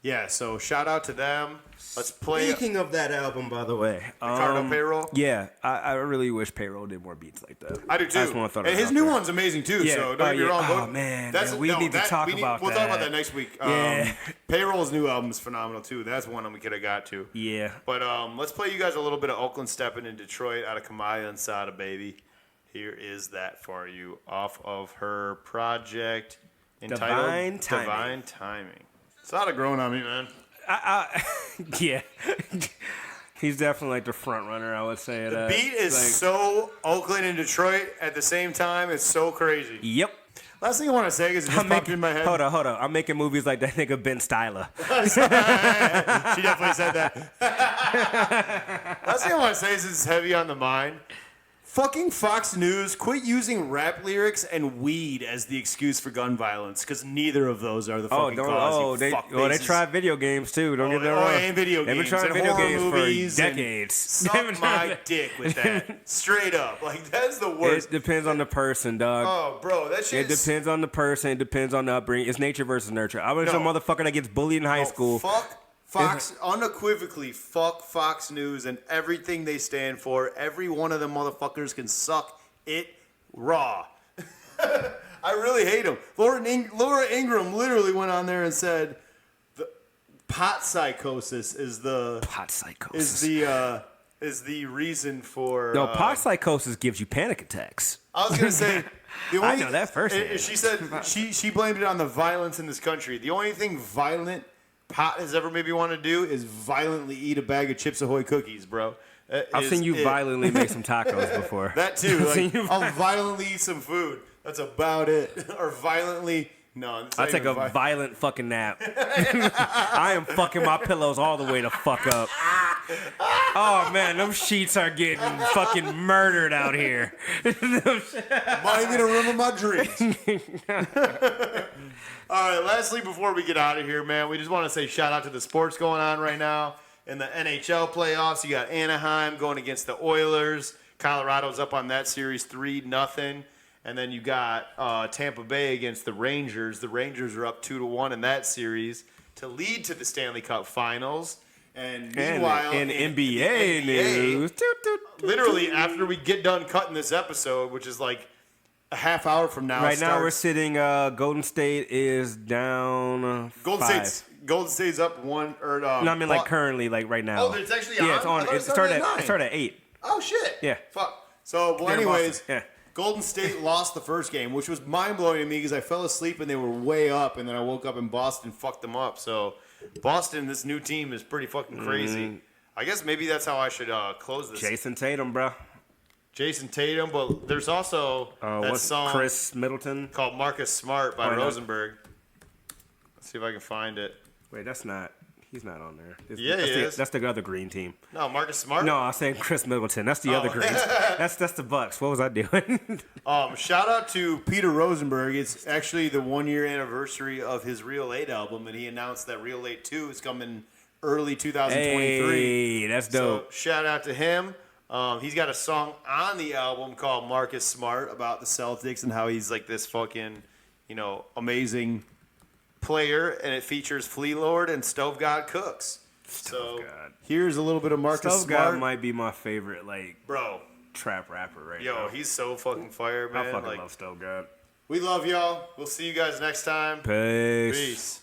Yeah, so shout out to them. Let's play. Speaking of that album, by the way, Ricardo Payroll. Yeah, I really wish Payroll did more beats like that. I do too. I just wanna throw that and his out new there. one's amazing too. Yeah. So don't get me wrong. Oh man, we need to talk about that. We'll talk about that next week. Yeah. Payroll's new album is phenomenal too. That's one we could have got to. Yeah. But let's play you guys a little bit of Oakland Steppin' in Detroit out of Kamaya and Sada, baby. Here is that for you off of her project entitled Divine Timing. Sada growing on me, man. Yeah. He's definitely like the front runner, I would say. The beat is so Oakland and Detroit at the same time. It's so crazy. Yep. Last thing I want to say is it just popped in my head. Hold on. I'm making movies like that nigga Ben Stiller. She definitely said that. Last thing I want to say is it's heavy on the mind. Fucking Fox News, quit using rap lyrics and weed as the excuse for gun violence, because neither of those are the fucking cause. They tried video games too. Don't get that wrong. And video They've been games. trying and video horror games movies for decades. Suck my dick with that. Straight up. Like, that's the worst. It depends on the person, dog. Oh, bro, that shit It depends on the person. It depends on the upbringing. It's nature versus nurture. I was a motherfucker that gets bullied in high school. Fuck Fox, unequivocally, fuck Fox News and everything they stand for. Every one of them motherfuckers can suck it raw. I really hate them. Laura Ingraham literally went on there and said, "The pot psychosis is the reason for." No, pot psychosis gives you panic attacks. I was gonna say. I know that firsthand. She said she blamed it on the violence in this country. The only thing violent pot has ever made me want to do is violently eat a bag of Chips Ahoy cookies, bro. I've seen you violently make some tacos before. That too. Like, I'll violently eat some food. That's about it. Or violently. No, I take a violent fucking nap. I am fucking my pillows all the way the fuck up. Oh man, them sheets are getting fucking murdered out here. Might even remember my dreams. All right, lastly, before we get out of here, man, we just want to say shout out to the sports going on right now. In the NHL playoffs, you got Anaheim going against the Oilers. Colorado's up on that series 3-0. And then you got Tampa Bay against the Rangers. The Rangers are up 2-1 in that series to lead to the Stanley Cup Finals. And meanwhile, in NBA news, literally after we get done cutting this episode, which is like a half hour from now. Right now we're sitting. Golden State is down. Golden State's up 1 or no, I mean like currently, like right now. Oh, it's actually on. Yeah, it's on. It started at 8. Oh shit. Yeah. Fuck. So, well, anyways. Yeah. Golden State lost the first game, which was mind-blowing to me because I fell asleep and they were way up, and then I woke up and Boston fucked them up. So, Boston, this new team is pretty fucking crazy. I guess maybe that's how I should close this. Jason Tatum, bro. Jason Tatum, but there's also that song Chris Middleton called Marcus Smart by Rosenberg. Let's see if I can find it. Wait, he's not on there. He is. That's the other green team. No, Marcus Smart? No, I was saying Chris Middleton. That's the other green. That's the Bucks. What was I doing? Shout out to Peter Rosenberg. It's actually the 1-year anniversary of his Real 8 album, and he announced that Real 8 2 is coming early 2023. Hey, that's dope. So shout out to him. He's got a song on the album called Marcus Smart about the Celtics and how he's like this fucking, amazing player, and it features Flea Lord and Stove God Cooks. Here's a little bit of Marcus Stove Smart. God might be my favorite, bro, trap rapper right now. Yo, he's so fucking fire, man. I fucking love Stove God. We love y'all. We'll see you guys next time. Peace. Peace.